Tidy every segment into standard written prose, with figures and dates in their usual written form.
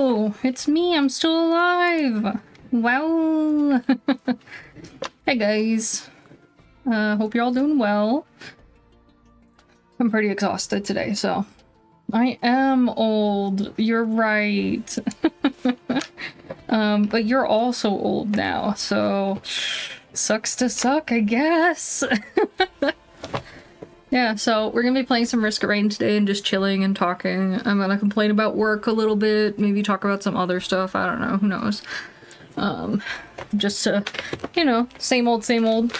Hello! It's me, I'm still alive! Wow! Hey guys. Hope you're all doing well. I'm pretty exhausted today, so... I am old, you're right. But you're also old now, so... Sucks to suck, I guess! Yeah, so we're gonna be playing some Risk of Rain today and just chilling and talking. I'm gonna complain about work a little bit, maybe talk about some other stuff, I don't know, who knows. Just you know, same old, same old.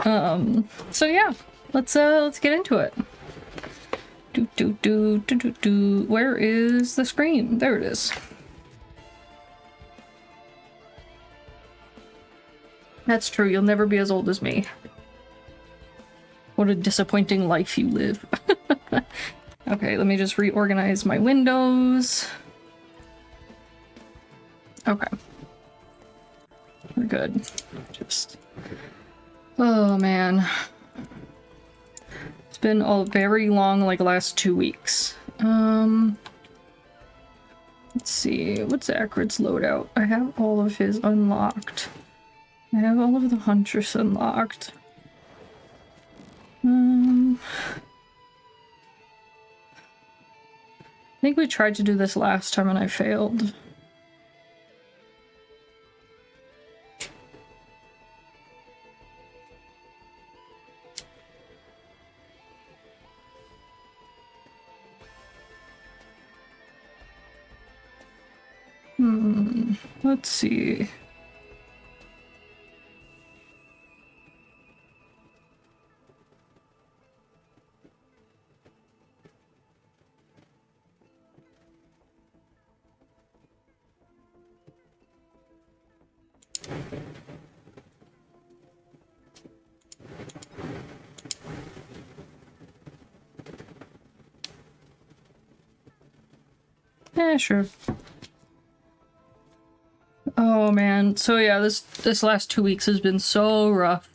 So yeah, let's get into it. Where is the screen? There it is. That's true, you'll never be as old as me. What a disappointing life you live. Okay, let me just reorganize my windows. Okay. We're good. Just... Oh, man. It's been a very long, like, last 2 weeks. Let's see. What's Akrid's loadout? I have all of his unlocked. I have all of the Huntress unlocked. I think we tried to do this last time and I failed. Let's see. Yeah, sure. Oh man, so yeah, this last 2 weeks has been so rough.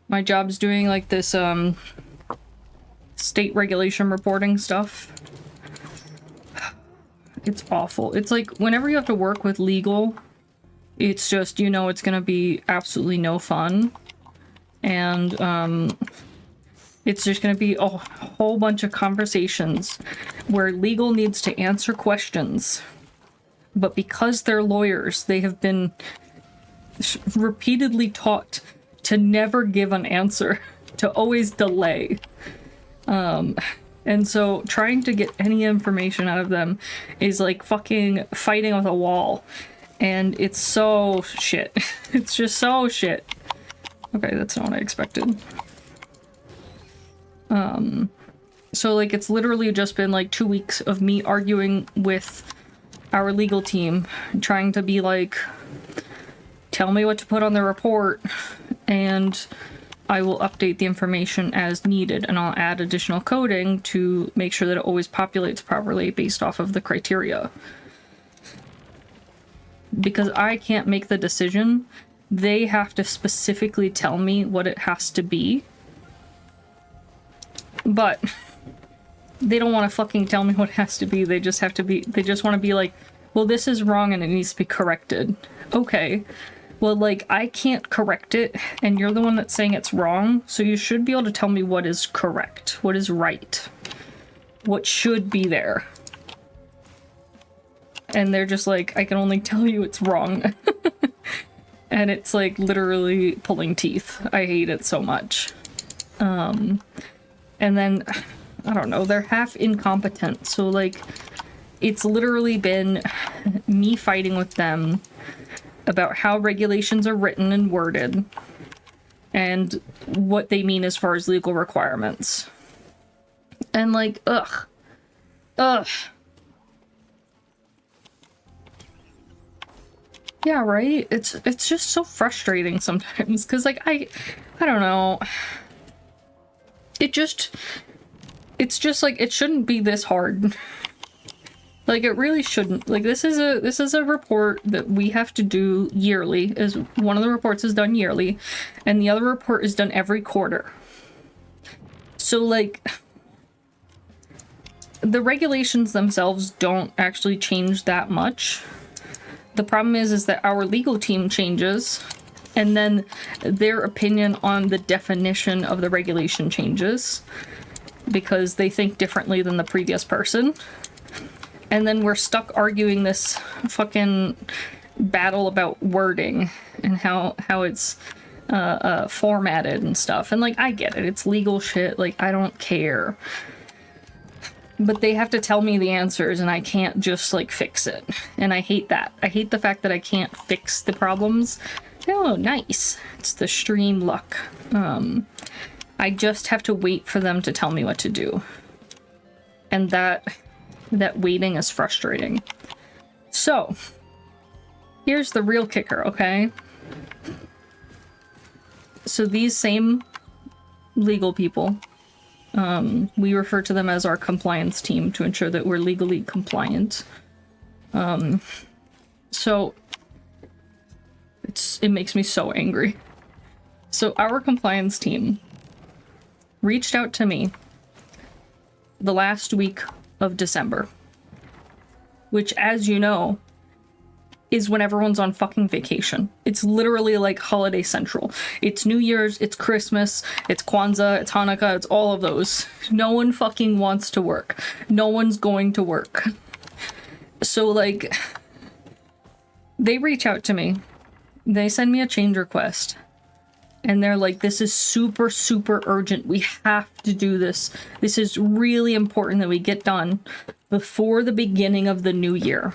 My job's doing like this state regulation reporting stuff. It's awful. It's like whenever you have to work with legal, it's just, you know, it's gonna be absolutely no fun. And it's just gonna be a whole bunch of conversations where legal needs to answer questions. But because they're lawyers, they have been repeatedly taught to never give an answer, to always delay. And so trying to get any information out of them is like fucking fighting with a wall. And it's so shit. It's just so shit. Okay, that's not what I expected. So like it's literally just been like 2 weeks of me arguing with our legal team, trying to be like, tell me what to put on the report and I will update the information as needed, and I'll add additional coding to make sure that it always populates properly based off of the criteria. Because I can't make the decision, they have to specifically tell me what it has to be. But they don't want to fucking tell me what it has to be. They just have to be, they just want to be like, well, this is wrong and it needs to be corrected. Okay. Well, like, I can't correct it and you're the one that's saying it's wrong, so you should be able to tell me what is correct, what is right, what should be there. And they're just like, I can only tell you it's wrong. And it's like literally pulling teeth. I hate it so much. And then, I don't know, they're half incompetent. So like, it's literally been me fighting with them about how regulations are written and worded and what they mean as far as legal requirements. And like, ugh. Yeah, right? It's just so frustrating sometimes, because like, I don't know. It's just like, it shouldn't be this hard. Like, it really shouldn't. Like, this is a report that we have to do yearly. Is one of the reports is done yearly, and the other report is done every quarter. So, like, the regulations themselves don't actually change that much. The problem is that our legal team changes, and then their opinion on the definition of the regulation changes because they think differently than the previous person. And then we're stuck arguing this fucking battle about wording and how it's formatted and stuff. And like, I get it, it's legal shit, like I don't care. But they have to tell me the answers and I can't just like fix it. And I hate that. I hate the fact that I can't fix the problems. Oh, nice. It's the stream luck. I just have to wait for them to tell me what to do. And that waiting is frustrating. So, here's the real kicker, okay? So these same legal people, we refer to them as our compliance team to ensure that we're legally compliant. So it makes me so angry. So our compliance team reached out to me the last week of December, which, as you know, is when everyone's on fucking vacation. It's literally like holiday central. It's New Year's, it's Christmas, it's Kwanzaa, it's Hanukkah, it's all of those. No one fucking wants to work. No one's going to work. So like, they reach out to me, they send me a change request, and they're like, this is super, super urgent. We have to do this. This is really important that we get done before the beginning of the new year.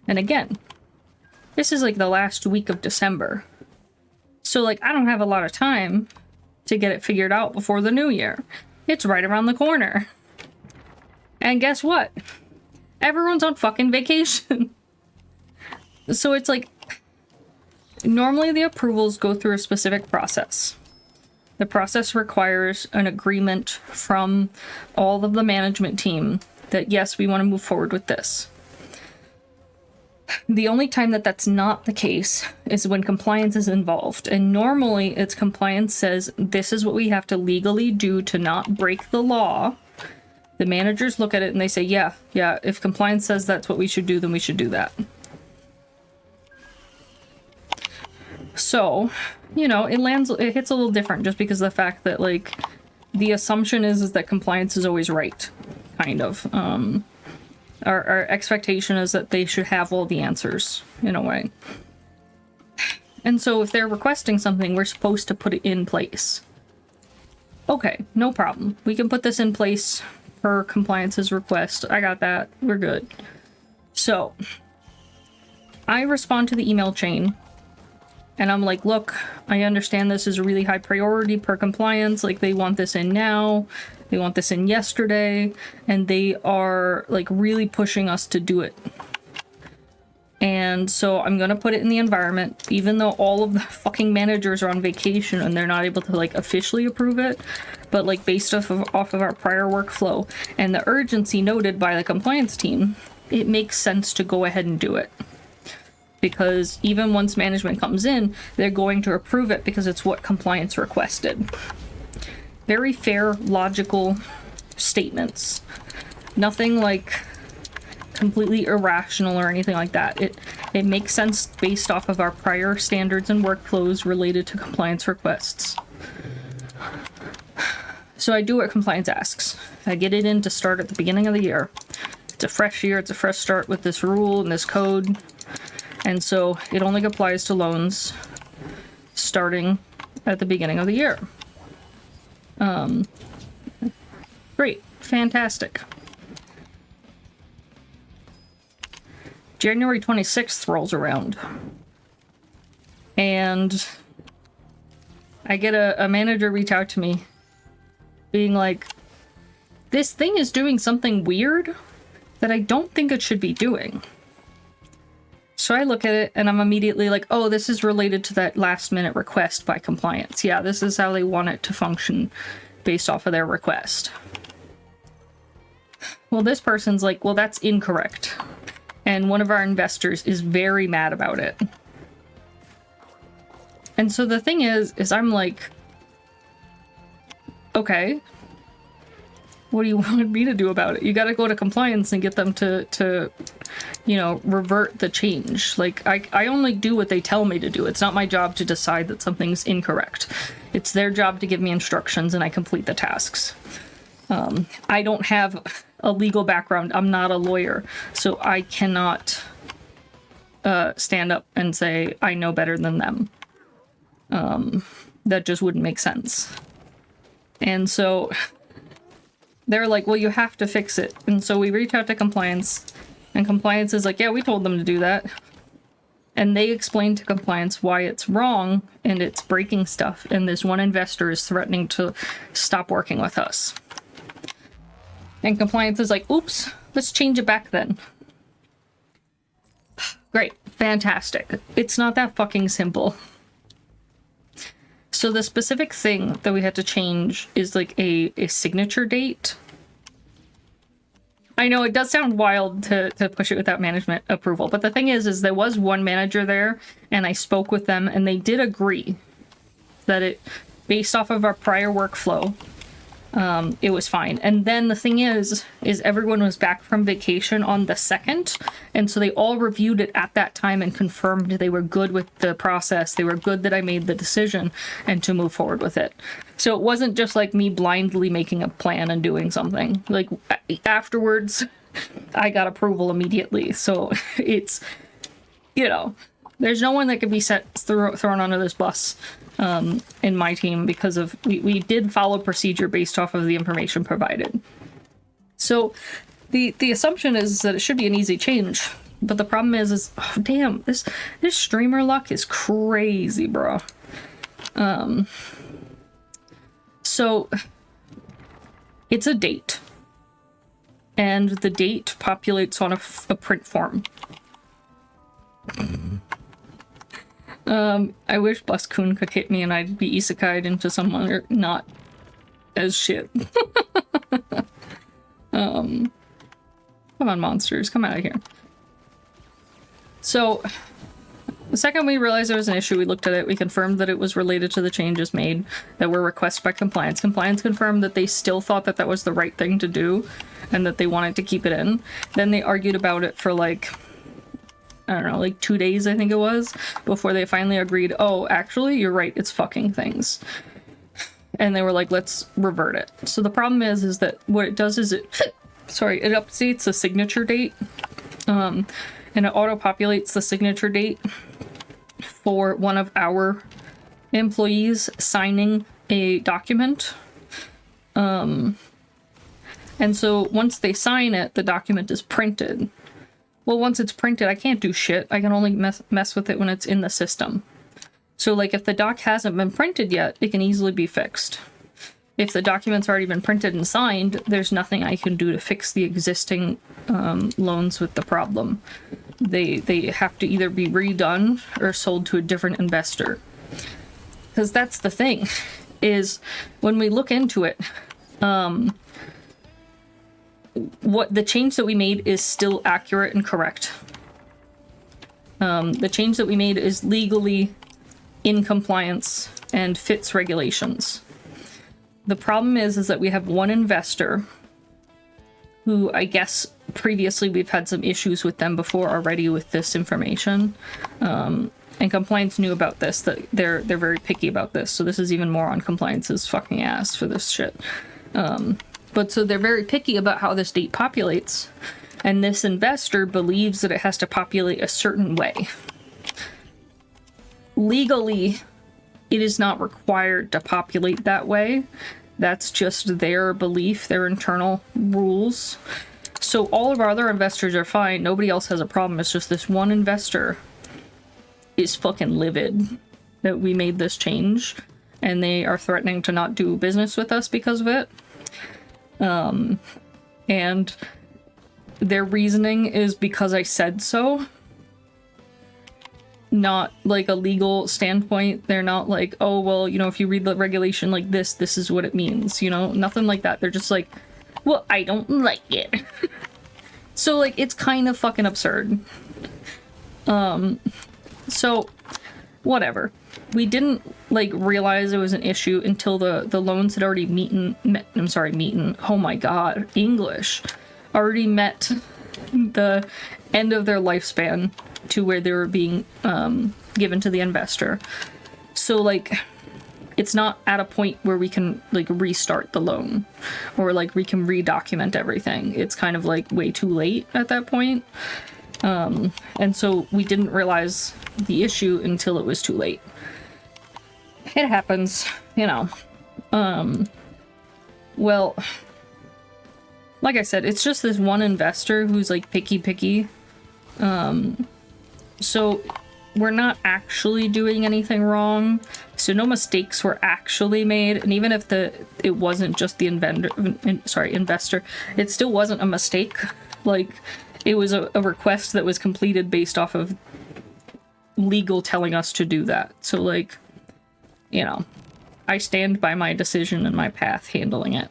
And again, this is like the last week of December. So like, I don't have a lot of time to get it figured out before the new year. It's right around the corner. And guess what? Everyone's on fucking vacation. So it's like, normally the approvals go through a specific process. The process requires an agreement from all of the management team that yes, we want to move forward with this. The only time that that's not the case is when compliance is involved. And normally it's compliance says, this is what we have to legally do to not break the law. The managers look at it and they say, yeah, if compliance says that's what we should do, then we should do that. So, you know, it hits a little different just because of the fact that like the assumption is that compliance is always right, kind of. Our expectation is that they should have all the answers, in a way. And so if they're requesting something, we're supposed to put it in place. Okay, no problem. We can put this in place per compliance's request. I got that. We're good. So, I respond to the email chain, and I'm like, look, I understand this is a really high priority per compliance. Like, they want this in now. They want this in yesterday, and they are like really pushing us to do it. And so I'm gonna put it in the environment, even though all of the fucking managers are on vacation and they're not able to like officially approve it, but like based off of our prior workflow and the urgency noted by the compliance team, it makes sense to go ahead and do it. Because even once management comes in, they're going to approve it because it's what compliance requested. Very fair, logical statements. Nothing like completely irrational or anything like that. It makes sense based off of our prior standards and workflows related to compliance requests. So I do what compliance asks. I get it in to start at the beginning of the year. It's a fresh year, it's a fresh start with this rule and this code. And so it only applies to loans starting at the beginning of the year. Great. Fantastic. January 26th rolls around. And I get a manager reach out to me being like, this thing is doing something weird that I don't think it should be doing. So I look at it and I'm immediately like, oh, this is related to that last minute request by compliance. Yeah, this is how they want it to function based off of their request. Well, this person's like, well, that's incorrect. And one of our investors is very mad about it. And so the thing is I'm like, okay, What do you want me to do about it? You got to go to compliance and get them to, you know, revert the change. Like, I only do what they tell me to do. It's not my job to decide that something's incorrect. It's their job to give me instructions and I complete the tasks. I don't have a legal background. I'm not a lawyer, so I cannot stand up and say I know better than them. That just wouldn't make sense. And so they're like, well, you have to fix it. And so we reach out to compliance, and compliance is like, yeah, we told them to do that. And they explain to compliance why it's wrong and it's breaking stuff. And this one investor is threatening to stop working with us. And compliance is like, oops, let's change it back then. Great, fantastic. It's not that fucking simple. So the specific thing that we had to change is like a signature date. I know it does sound wild to push it without management approval, but the thing is there was one manager there, and I spoke with them, and they did agree that it, based off of our prior workflow, it was fine. And then the thing is everyone was back from vacation on the 2nd, and so they all reviewed it at that time and confirmed they were good with the process. They were good that I made the decision and to move forward with it. So it wasn't just like me blindly making a plan and doing something. Like, afterwards, I got approval immediately. So it's, you know, there's no one that could be thrown under this bus in my team, because of we did follow procedure based off of the information provided. So the assumption is that it should be an easy change, but the problem is oh, damn, this streamer luck is crazy, bro. So it's a date, and the date populates on a print form. I wish Buskun could hit me and I'd be isekai'd into someone or not as shit. Come on, monsters, come out of here. So, the second we realized there was an issue, we looked at it, we confirmed that it was related to the changes made that were requested by compliance. Compliance confirmed that they still thought that that was the right thing to do and that they wanted to keep it in. Then they argued about it for like, I don't know, like 2 days, I think it was, before they finally agreed, oh, actually, you're right, it's fucking things. And they were like, let's revert it. So the problem is that what it does is it updates the signature date, and it auto-populates the signature date for one of our employees signing a document. And so once they sign it, the document is printed. Well, once it's printed, I can't do shit. I can only mess with it when it's in the system. So, like, if the doc hasn't been printed yet, it can easily be fixed. If the document's already been printed and signed, there's nothing I can do to fix the existing loans with the problem. They have to either be redone or sold to a different investor. Because that's the thing, is when we look into it, what the change that we made is still accurate and correct. The change that we made is legally in compliance and fits regulations. The problem is that we have one investor who, I guess previously we've had some issues with them before already with this information. And compliance knew about this, that they're very picky about this. So this is even more on compliance's fucking ass for this shit. But so they're very picky about how this date populates, and this investor believes that it has to populate a certain way. Legally, it is not required to populate that way. That's just their belief, their internal rules. So all of our other investors are fine. Nobody else has a problem. It's just this one investor is fucking livid that we made this change, and they are threatening to not do business with us because of it. And their reasoning is because I said so. Not like a legal standpoint. They're not like, oh, well, you know, if you read the regulation like this is what it means, you know? Nothing like that. They're just like, well, I don't like it. So, like, it's kind of fucking absurd. So, whatever. we didn't like realize it was an issue until the loans had already oh my god, English, already met the end of their lifespan to where they were being given to the investor. So like it's not at a point where we can like restart the loan or like we can redocument everything. It's kind of like way too late at that point. And so we didn't realize the issue until it was too late. It happens, you know. Well, like I said, it's just this one investor who's like picky. So we're not actually doing anything wrong. So no mistakes were actually made. And even if it wasn't just the investor, it still wasn't a mistake. Like, it was a request that was completed based off of legal telling us to do that. So like, you know, I stand by my decision and my path handling it.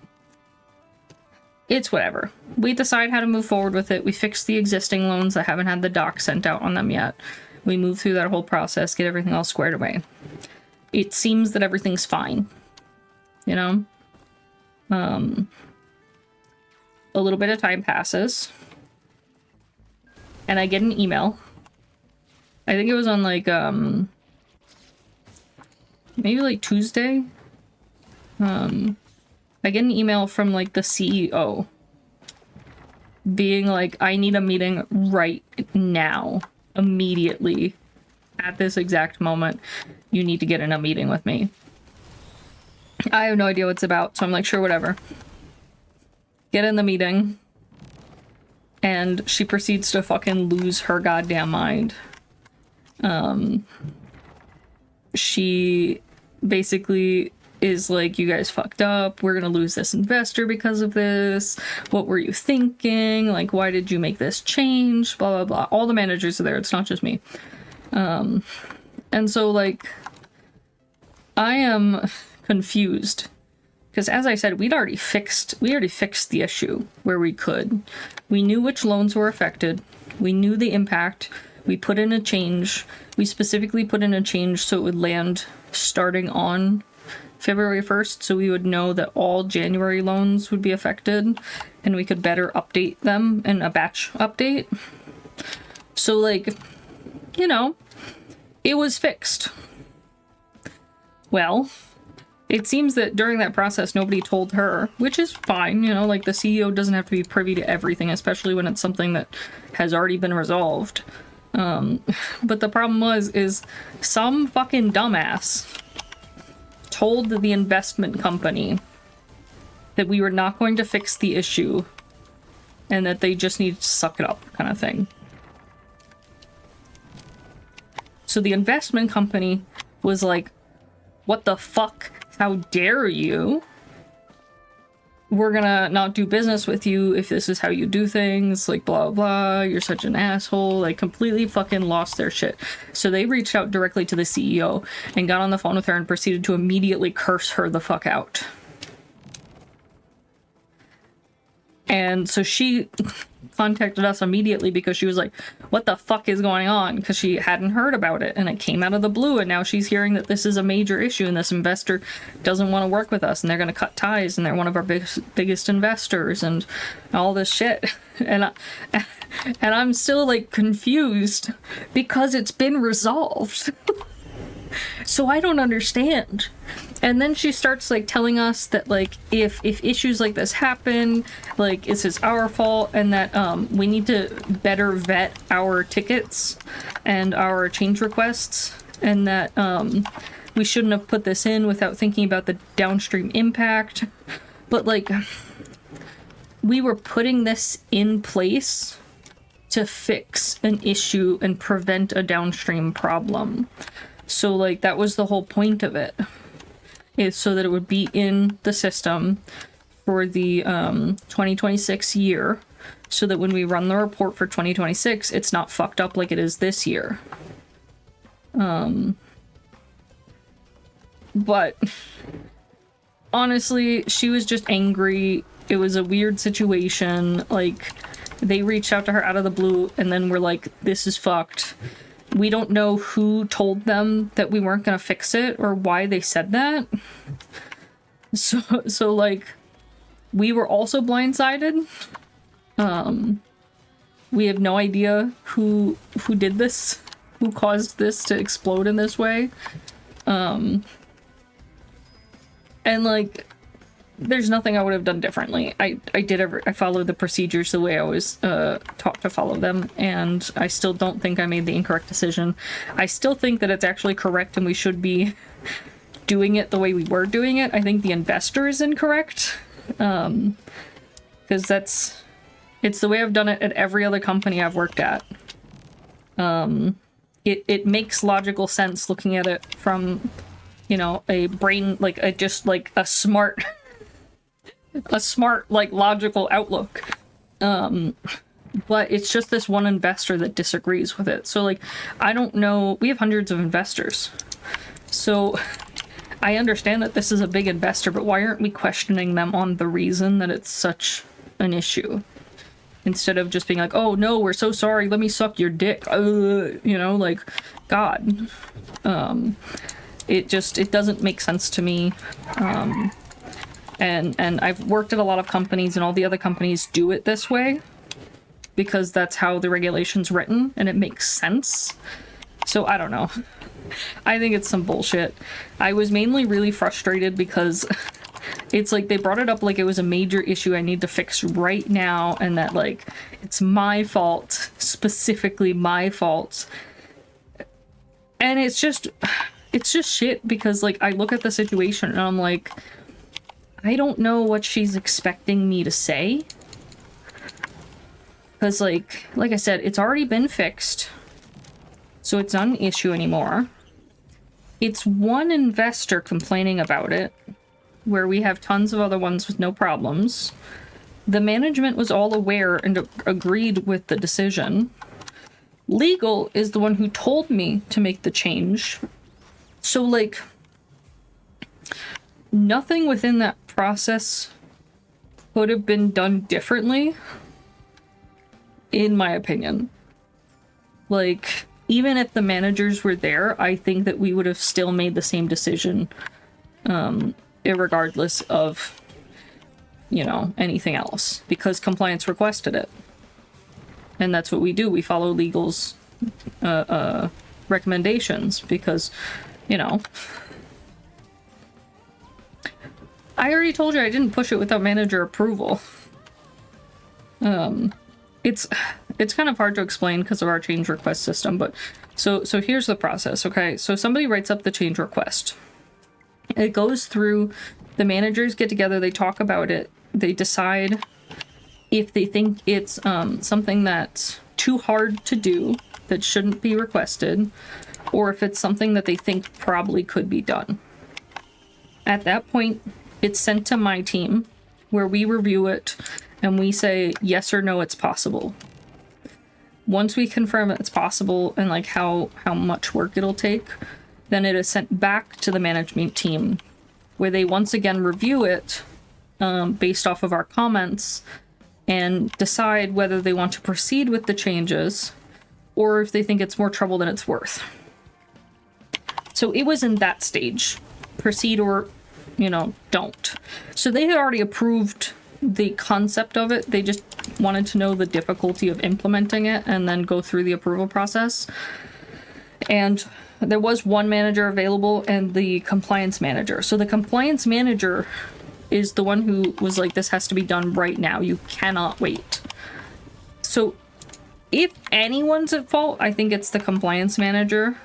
It's whatever. We decide how to move forward with it. We fix the existing loans that haven't had the doc sent out on them yet. We move through that whole process, get everything all squared away. It seems that everything's fine, you know? A little bit of time passes, and I get an email. I think it was on like, maybe like Tuesday. I get an email from like the CEO being like, I need a meeting right now, immediately, at this exact moment. You need to get in a meeting with me. I have no idea what it's about, so I'm like, sure, whatever. Get in the meeting, and she proceeds to fucking lose her goddamn mind. She basically is like, you guys fucked up, we're gonna lose this investor because of this, what were you thinking, like, why did you make this change, blah blah blah. All the managers are there, it's not just me. And so like, I am confused, because as I said, we already fixed the issue where we could. We knew which loans were affected, we knew the impact, we put in a change. We specifically put in a change so it would land starting on February 1st, so we would know that all January loans would be affected, and we could better update them in a batch update. So like, you know, it was fixed. Well, it seems that during that process nobody told her, which is fine, you know, like the CEO doesn't have to be privy to everything, especially when it's something that has already been resolved. But the problem is some fucking dumbass told the investment company that we were not going to fix the issue and that they just needed to suck it up, kind of thing. So the investment company was like, what the fuck? How dare you? We're gonna not do business with you if this is how you do things, like blah blah, you're such an asshole. Like, completely fucking lost their shit. So they reached out directly to the CEO and got on the phone with her and proceeded to immediately curse her the fuck out. And so she contacted us immediately because she was like, what the fuck is going on? Because she hadn't heard about it, and it came out of the blue, and now she's hearing that this is a major issue and this investor doesn't want to work with us and they're going to cut ties and they're one of our biggest investors and all this shit. And I'm still like confused because it's been resolved. So I don't understand. And then she starts like telling us that like if issues like this happen, like this is our fault, and that we need to better vet our tickets and our change requests, and that we shouldn't have put this in without thinking about the downstream impact. But like, we were putting this in place to fix an issue and prevent a downstream problem. So like, that was the whole point of it, is so that it would be in the system for the 2026 year, so that when we run the report for 2026, it's not fucked up like it is this year. But honestly, she was just angry. It was a weird situation. Like, they reached out to her out of the blue and then were like, this is fucked. We don't know who told them that we weren't going to fix it or why they said that. So like, we were also blindsided. We have no idea who did this, who caused this to explode in this way. And like, there's nothing I would have done differently. I followed the procedures the way I was taught to follow them, and I still don't think I made the incorrect decision. I still think that it's actually correct and we should be doing it the way we were doing it. I think the investor is incorrect, because it's the way I've done it at every other company I've worked at. It makes logical sense looking at it from, you know, a brain, like a smart like logical outlook. But it's just this one investor that disagrees with it. So like, I don't know, we have hundreds of investors. So I understand that this is a big investor, but why aren't we questioning them on the reason that it's such an issue? Instead of just being like, oh no, we're so sorry, let me suck your dick. You know, like, God. It doesn't make sense to me. And I've worked at a lot of companies, and all the other companies do it this way because that's how the regulation's written and it makes sense. So I don't know. I think it's some bullshit. I was mainly really frustrated because it's like they brought it up like it was a major issue I need to fix right now, and that like it's my fault, specifically my fault. And it's just shit, because like I look at the situation and I'm like, I don't know what she's expecting me to say. Because like I said, it's already been fixed. So it's not an issue anymore. It's one investor complaining about it, where we have tons of other ones with no problems. The management was all aware and agreed with the decision. Legal is the one who told me to make the change. So like, nothing within that process could have been done differently, in my opinion. Like, even if the managers were there, I think that we would have still made the same decision, irregardless of, you know, anything else, because compliance requested it. And that's what we do. We follow legal's recommendations because, you know, I already told you I didn't push it without manager approval. It's kind of hard to explain because of our change request system, but so here's the process, okay? So somebody writes up the change request. It goes through, the managers get together, they talk about it, they decide if they think it's something that's too hard to do, that shouldn't be requested, or if it's something that they think probably could be done. At that point, it's sent to my team, where we review it and we say yes or no, it's possible. Once we confirm it's possible and like how much work it'll take, then it is sent back to the management team, where they once again review it based off of our comments and decide whether they want to proceed with the changes or if they think it's more trouble than it's worth. So it was in that stage. Proceed or, you know, don't. So they had already approved the concept of it. They just wanted to know the difficulty of implementing it and then go through the approval process. And there was one manager available and the compliance manager. So the compliance manager is the one who was like, this has to be done right now. You cannot wait. So if anyone's at fault, I think it's the compliance manager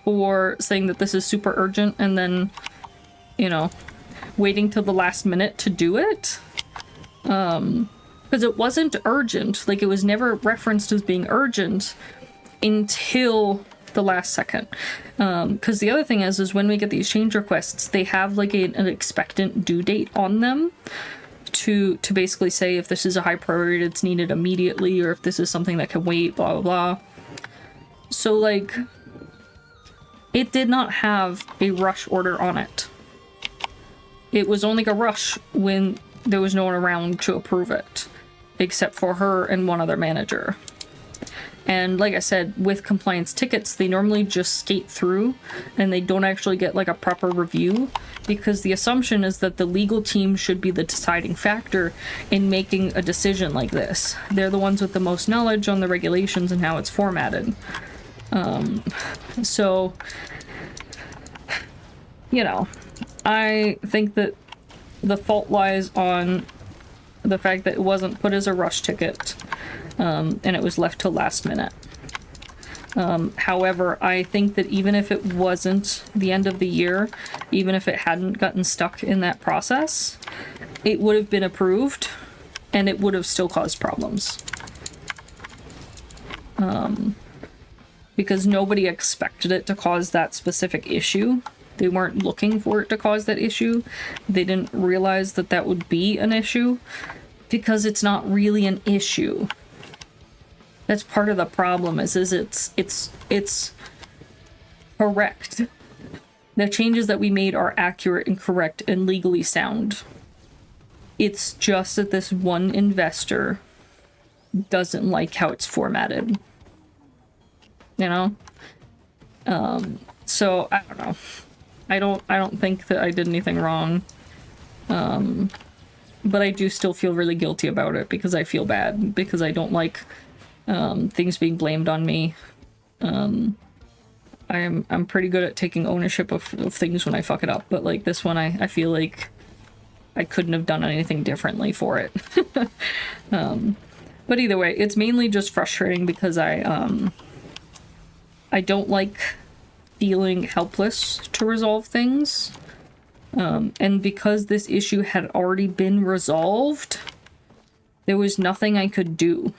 for saying that this is super urgent and then, you know, waiting till the last minute to do it. Because it wasn't urgent. Like, it was never referenced as being urgent until the last second. Because the other thing is when we get these change requests, they have like an expectant due date on them to basically say if this is a high priority, it's needed immediately, or if this is something that can wait, blah, blah, blah. So, like, it did not have a rush order on it. It was only a rush when there was no one around to approve it, except for her and one other manager. And like I said, with compliance tickets, they normally just skate through and they don't actually get like a proper review, because the assumption is that the legal team should be the deciding factor in making a decision like this. They're the ones with the most knowledge on the regulations and how it's formatted. So, you know, I think that the fault lies on the fact that it wasn't put as a rush ticket, and it was left till last minute. However, I think that even if it wasn't the end of the year, even if it hadn't gotten stuck in that process, it would have been approved and it would have still caused problems. Because nobody expected it to cause that specific issue. They weren't looking for it to cause that issue. They didn't realize that that would be an issue, because it's not really an issue. That's part of the problem, is it's correct. The changes that we made are accurate and correct and legally sound. It's just that this one investor doesn't like how it's formatted. You know? So I don't know. I don't think that I did anything wrong. But I do still feel really guilty about it, because I feel bad, because I don't like things being blamed on me. I'm pretty good at taking ownership of things when I fuck it up, but like this one, I feel like I couldn't have done anything differently for it. But either way, it's mainly just frustrating because I don't like feeling helpless to resolve things. And because this issue had already been resolved, there was nothing I could do.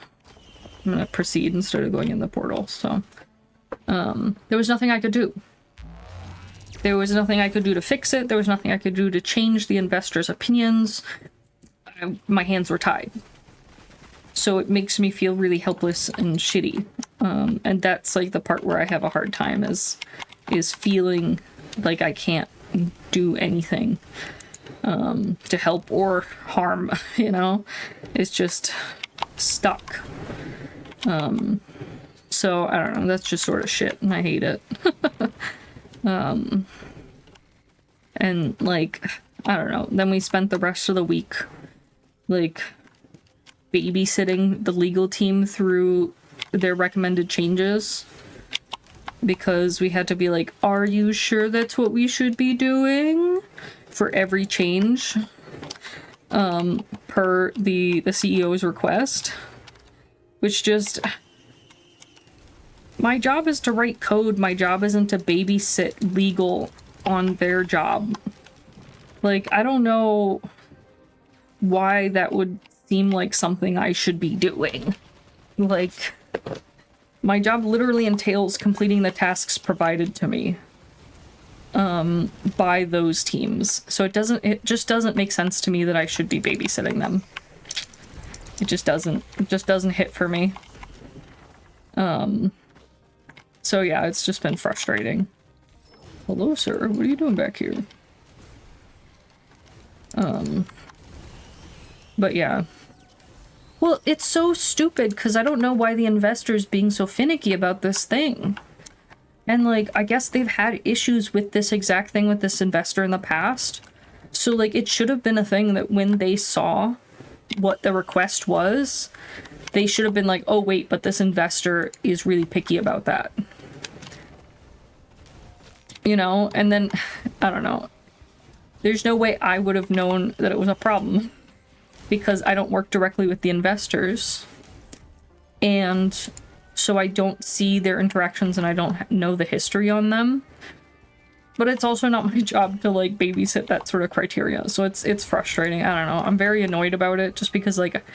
I'm gonna proceed instead of going in the portal, so. There was nothing I could do. There was nothing I could do to fix it. There was nothing I could do to change the investors' opinions. My hands were tied. So it makes me feel really helpless and shitty. And that's like the part where I have a hard time, is feeling like I can't do anything to help or harm, you know? It's just stuck. So I don't know, that's just sort of shit and I hate it. And like, I don't know, then we spent the rest of the week like babysitting the legal team through their recommended changes, because we had to be like, are you sure that's what we should be doing for every change, per the CEO's request, which just, my job is to write code. My job isn't to babysit legal on their job. Like, I don't know why that would seem like something I should be doing. Like, my job literally entails completing the tasks provided to me by those teams. So it just doesn't make sense to me that I should be babysitting them. It just doesn't hit for me. So yeah, it's just been frustrating. Hello, sir. What are you doing back here? But yeah. Well, it's so stupid because I don't know why the investor's being so finicky about this thing. And like, I guess they've had issues with this exact thing with this investor in the past. So like, it should have been a thing that when they saw what the request was, they should have been like, oh wait, but this investor is really picky about that. You know, and then, I don't know. There's no way I would have known that it was a problem, because I don't work directly with the investors. And so I don't see their interactions and I don't know the history on them. But it's also not my job to like babysit that sort of criteria. So it's frustrating. I don't know. I'm very annoyed about it just because like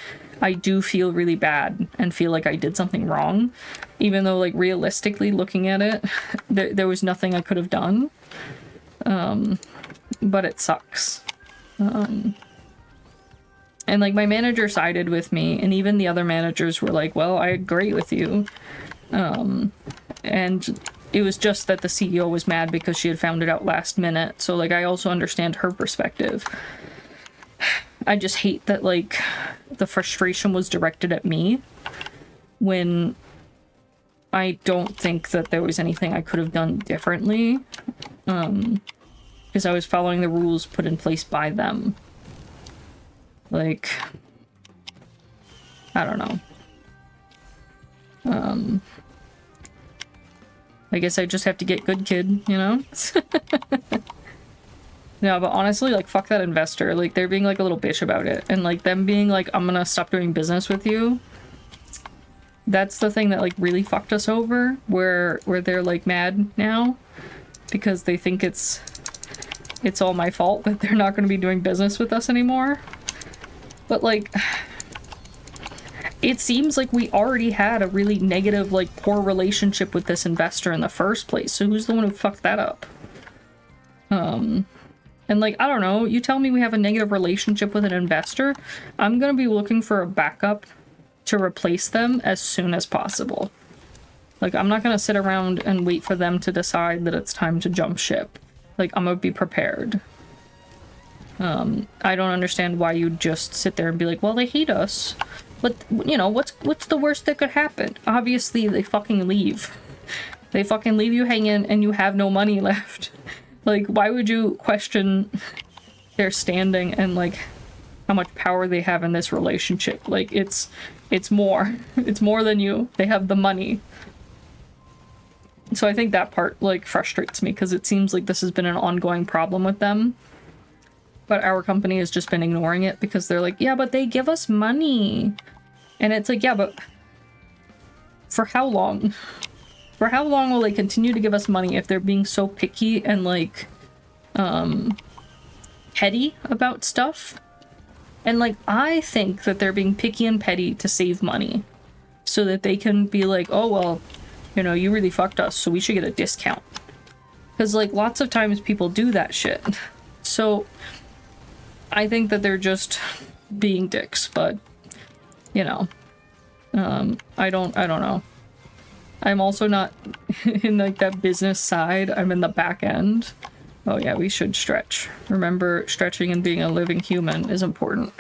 I do feel really bad and feel like I did something wrong. Even though like realistically looking at it, there was nothing I could have done. But it sucks. And like my manager sided with me, and even the other managers were like, well, I agree with you. And it was just that the CEO was mad because she had found it out last minute. So like I also understand her perspective. I just hate that like the frustration was directed at me when I don't think that there was anything I could have done differently, because I was following the rules put in place by them. Like, I don't know. I guess I just have to get good, kid, you know? No, but honestly, like, fuck that investor. Like, they're being, like, a little bitch about it. And, like, them being, like, I'm gonna stop doing business with you. That's the thing that, like, really fucked us over. Where they're, like, mad now. Because they think it's all my fault that they're not gonna be doing business with us anymore. But, like... It seems like we already had a really negative, like, poor relationship with this investor in the first place. So who's the one who fucked that up? And, like, I don't know. You tell me we have a negative relationship with an investor, I'm gonna be looking for a backup to replace them as soon as possible. Like, I'm not gonna sit around and wait for them to decide that it's time to jump ship. Like, I'm gonna be prepared. I don't understand why you just sit there and be like, well, they hate us. But, you know, what's the worst that could happen? Obviously, they fucking leave. They fucking leave you hanging and you have no money left. Like, why would you question their standing and, like, how much power they have in this relationship? Like, it's more. It's more than you. They have the money. So I think that part, like, frustrates me because it seems like this has been an ongoing problem with them. But our company has just been ignoring it because they're like, yeah, but they give us money. And it's like, yeah, but for how long? For how long will they continue to give us money if they're being so picky and, like, petty about stuff? And, like, I think that they're being picky and petty to save money so that they can be like, oh, well, you know, you really fucked us, so we should get a discount. Because, like, lots of times people do that shit. So I think that they're just being dicks, but, you know, I don't know. I'm also not in, like, that business side. I'm in the back end. Oh yeah, we should stretch. Remember, stretching and being a living human is important.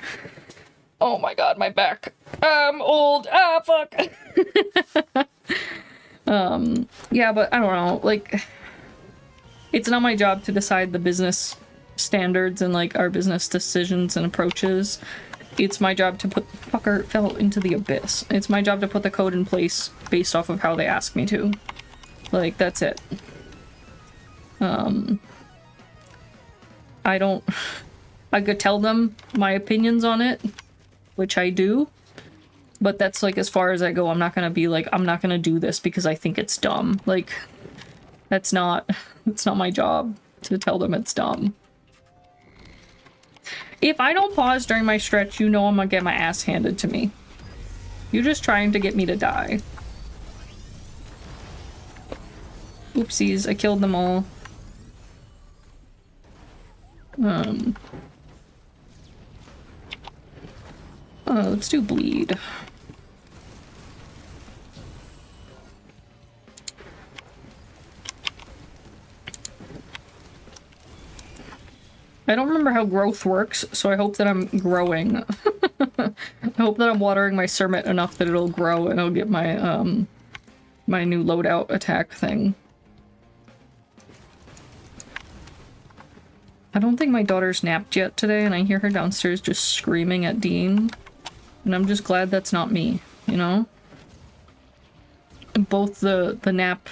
Oh my god, my back. I'm old. Ah, fuck. Yeah, but I don't know. Like, it's not my job to decide the business standards and, like, our business decisions and approaches. It's my job to put... Fucker fell into the abyss. It's my job to put the code in place based off of how they ask me to. Like, that's it. I don't... I could tell them my opinions on it, which I do, but that's, like, as far as I go. I'm not gonna be like, I'm not gonna do this because I think it's dumb. Like, it's not my job to tell them it's dumb. If I don't pause during my stretch, you know I'm gonna get my ass handed to me. You're just trying to get me to die. Oopsies, I killed them all. Let's do bleed. I don't remember how growth works, so I hope that I'm growing. I hope that I'm watering my Sermit enough that it'll grow and I'll get my, my new loadout attack thing. I don't think my daughter's napped yet today, and I hear her downstairs just screaming at Dean. And I'm just glad that's not me, you know? Both the nap,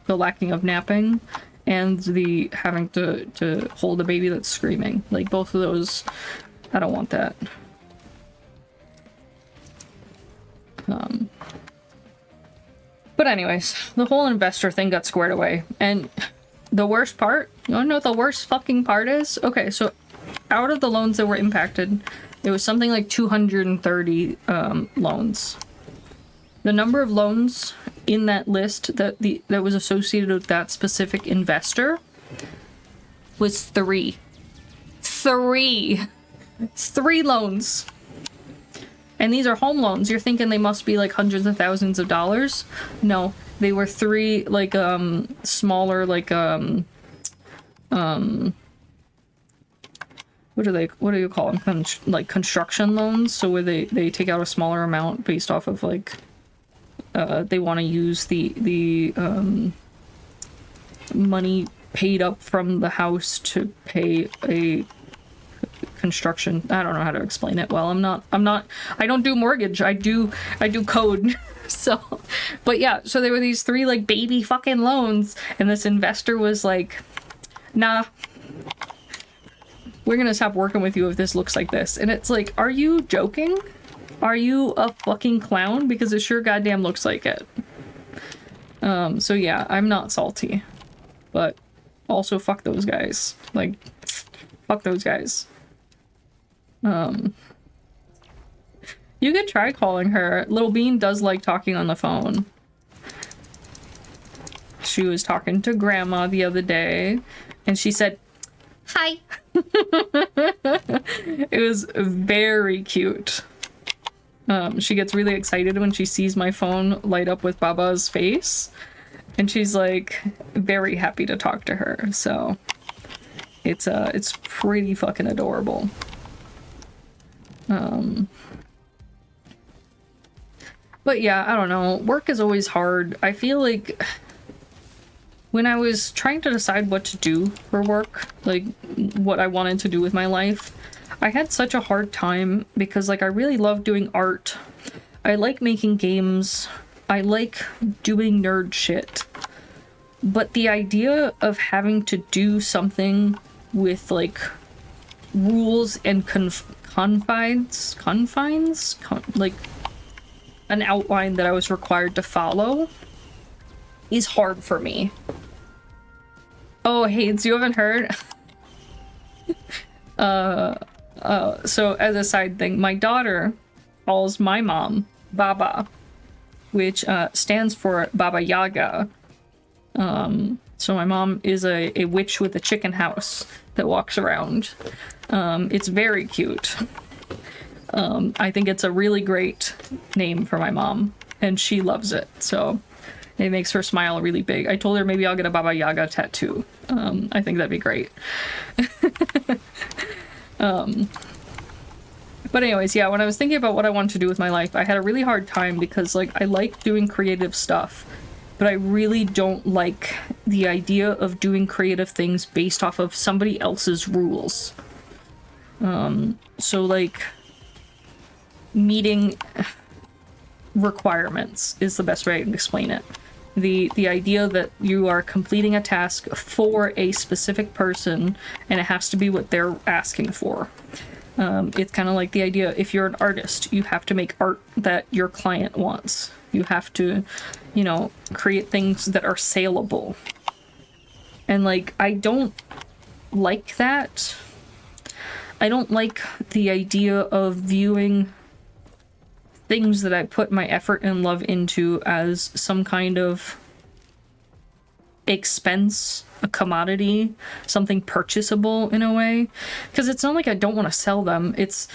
the lacking of napping, and the having to hold a baby that's screaming. Like, both of those, I don't want that. But anyways, the whole investor thing got squared away, and the worst part, you wanna know what the worst fucking part is? Okay, so out of the loans that were impacted, it was something like 230 loans. The number of loans in that list that was associated with that specific investor was 3. 3 loans. And these are home loans. You're thinking they must be like hundreds of thousands of dollars. No, they were 3 like smaller like what do you call them? Like construction loans. So where they take out a smaller amount based off of like they want to use the money paid up from the house to pay a construction. I don't know how to explain it well. I don't do mortgage. I do code. So, but yeah, so there were these 3 like baby fucking loans, and this investor was like, nah, we're gonna stop working with you if this looks like this. And it's like, are you joking? Are you a fucking clown? Because it sure goddamn looks like it. So yeah, I'm not salty, but also fuck those guys. Like, fuck those guys. You could try calling her. Little Bean does like talking on the phone. She was talking to Grandma the other day, and she said, "Hi." It was very cute. She gets really excited when she sees my phone light up with Baba's face, and she's like very happy to talk to her. So it's pretty fucking adorable. But yeah, I don't know. Work is always hard. I feel like when I was trying to decide what to do for work, like what I wanted to do with my life, I had such a hard time because like I really love doing art. I like making games. I like doing nerd shit. But the idea of having to do something with like rules and confines, like an outline that I was required to follow is hard for me. Oh, Haynes, you haven't heard? So as a side thing, my daughter calls my mom Baba, which stands for Baba Yaga. So my mom is a witch with a chicken house that walks around. It's very cute. I think it's a really great name for my mom, and she loves it, so it makes her smile really big. I told her maybe I'll get a Baba Yaga tattoo. I think that'd be great. But anyways, yeah, when I was thinking about what I wanted to do with my life, I had a really hard time because, like, I like doing creative stuff, but I really don't like the idea of doing creative things based off of somebody else's rules. So, like, meeting requirements is the best way I can explain it. The idea that you are completing a task for a specific person and it has to be what they're asking for. It's kind of like the idea, if you're an artist, you have to make art that your client wants. You have to, you know, create things that are saleable. And like, I don't like that. I don't like the idea of viewing things that I put my effort and love into as some kind of expense, a commodity, something purchasable in a way. Because it's not like I don't want to sell them. It's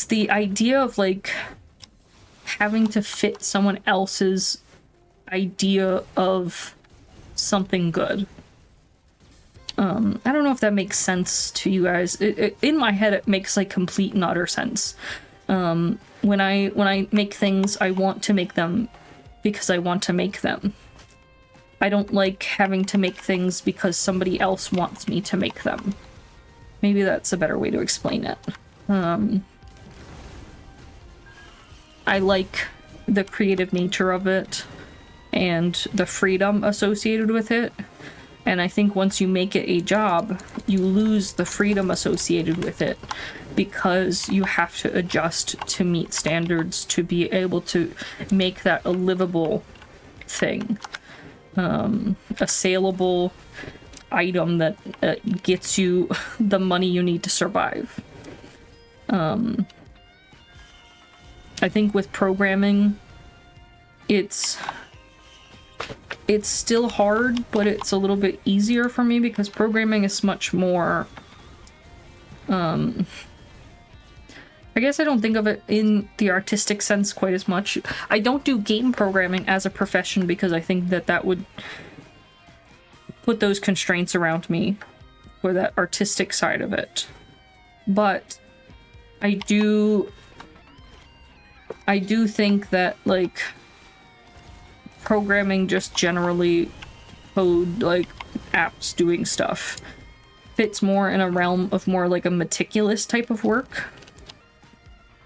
the idea of like having to fit someone else's idea of something good. I don't know if that makes sense to you guys. In my head, it makes like complete and utter sense. When I make things, I want to make them because I want to make them. I don't like having to make things because somebody else wants me to make them. Maybe that's a better way to explain it. I like the creative nature of it and the freedom associated with it. And I think once you make it a job, you lose the freedom associated with it because you have to adjust to meet standards to be able to make that a livable thing. A saleable item that gets you the money you need to survive. I think with programming, it's still hard, but it's a little bit easier for me because programming is much more, I guess I don't think of it in the artistic sense quite as much. I don't do game programming as a profession because I think that that would put those constraints around me for that artistic side of it. But I do I do think that, like, programming just generally code, like, apps doing stuff fits more in a realm of more like a meticulous type of work.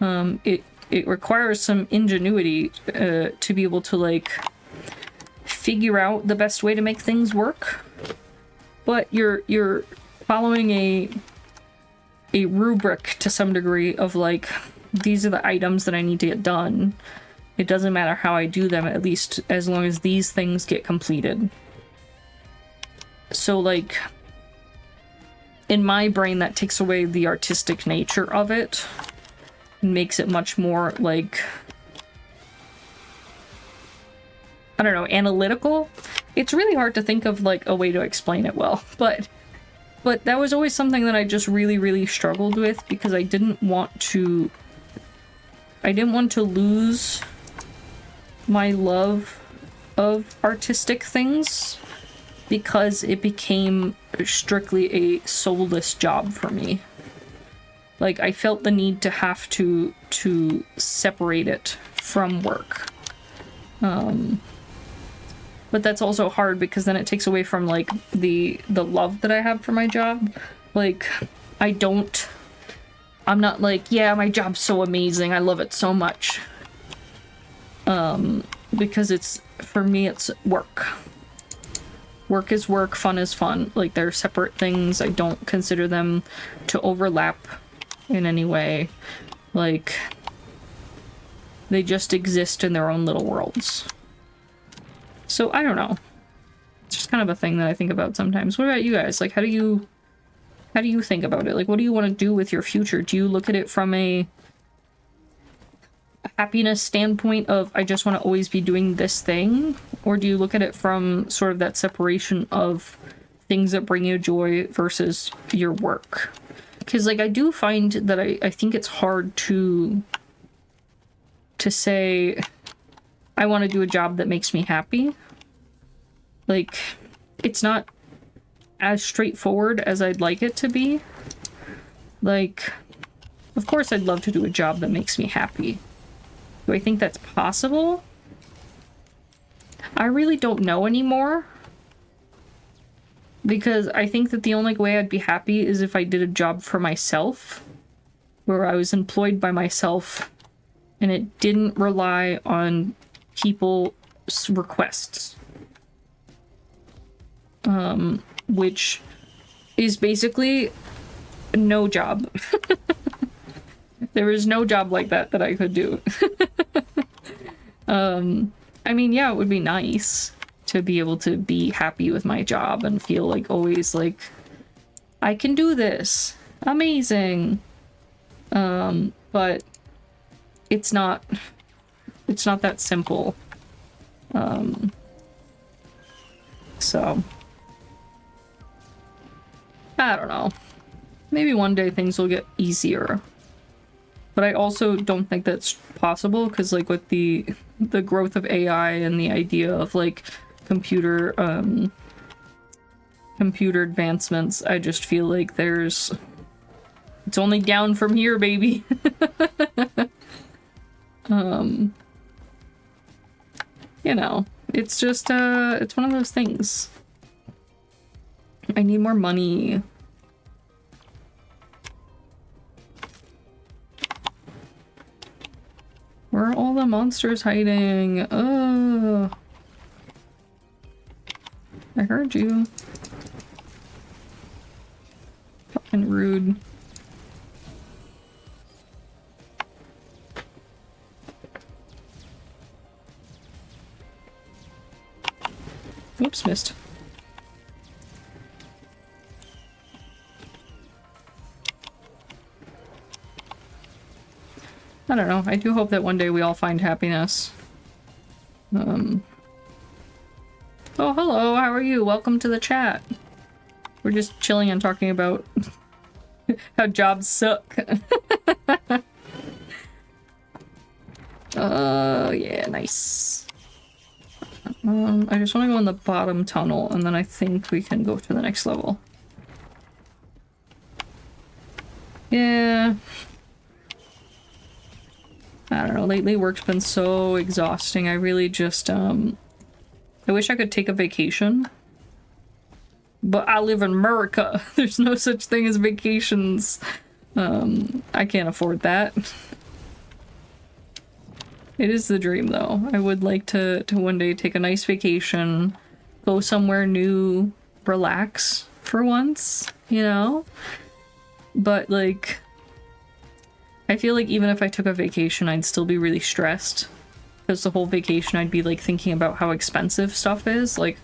It requires some ingenuity to be able to, like, figure out the best way to make things work. But you're following a rubric to some degree of, like, these are the items that I need to get done. It doesn't matter how I do them, at least as long as these things get completed. So, like, in my brain, that takes away the artistic nature of it. And makes it much more, like, I don't know, analytical? It's really hard to think of, like, a way to explain it well, but that was always something that I just really, really struggled with, because I didn't want to lose my love of artistic things, because it became strictly a soulless job for me. Like, I felt the need to have to separate it from work. But that's also hard, because then it takes away from, like, the love that I have for my job. Like, I'm not like, yeah, my job's so amazing, I love it so much. Because for me, it's work. Work is work, fun is fun. Like, they're separate things. I don't consider them to overlap in any way. Like, they just exist in their own little worlds. So, I don't know. It's just kind of a thing that I think about sometimes. What about you guys? Like, how do you think about it? Like, what do you want to do with your future? Do you look at it from a happiness standpoint of, I just want to always be doing this thing? Or do you look at it from sort of that separation of things that bring you joy versus your work? Because, like, I do find that I think it's hard to say, I want to do a job that makes me happy. Like, it's not as straightforward as I'd like it to be. Like, of course I'd love to do a job that makes me happy. Do I think that's possible? I really don't know anymore. Because I think that the only way I'd be happy is if I did a job for myself, where I was employed by myself, and it didn't rely on people's requests. Which is basically no job. There is no job like that I could do. I mean, yeah, it would be nice to be able to be happy with my job and feel like always like, I can do this. Amazing. But it's not that simple. So I don't know. Maybe one day things will get easier. But I also don't think that's possible, because, like, with the growth of AI and the idea of, like, computer advancements, I just feel like it's only down from here, baby. You know, it's just it's one of those things. I need more money. Where are all the monsters hiding? Oh, I heard you. Fucking rude. Oops, missed. I don't know. I do hope that one day we all find happiness. Oh, hello. How are you? Welcome to the chat. We're just chilling and talking about how jobs suck. Oh, yeah, nice. I just want to go in the bottom tunnel, and then I think we can go to the next level. Yeah. I don't know, lately work's been so exhausting. I really just, I wish I could take a vacation. But I live in America. There's no such thing as vacations. I can't afford that. It is the dream, though. I would like to one day take a nice vacation, go somewhere new, relax for once, you know? But, like, I feel like even if I took a vacation, I'd still be really stressed. Because the whole vacation I'd be, like, thinking about how expensive stuff is. Like,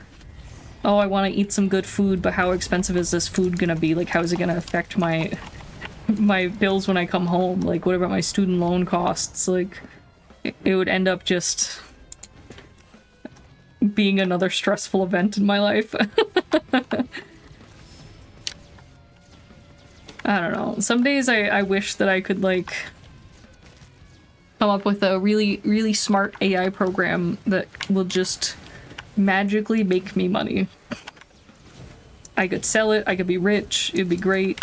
oh, I want to eat some good food, but how expensive is this food gonna be? Like, how is it gonna affect my bills when I come home? Like, what about my student loan costs? Like, it would end up just being another stressful event in my life. I don't know. Some days I wish that I could, like, come up with a really, really smart AI program that will just magically make me money. I could sell it, I could be rich, it'd be great.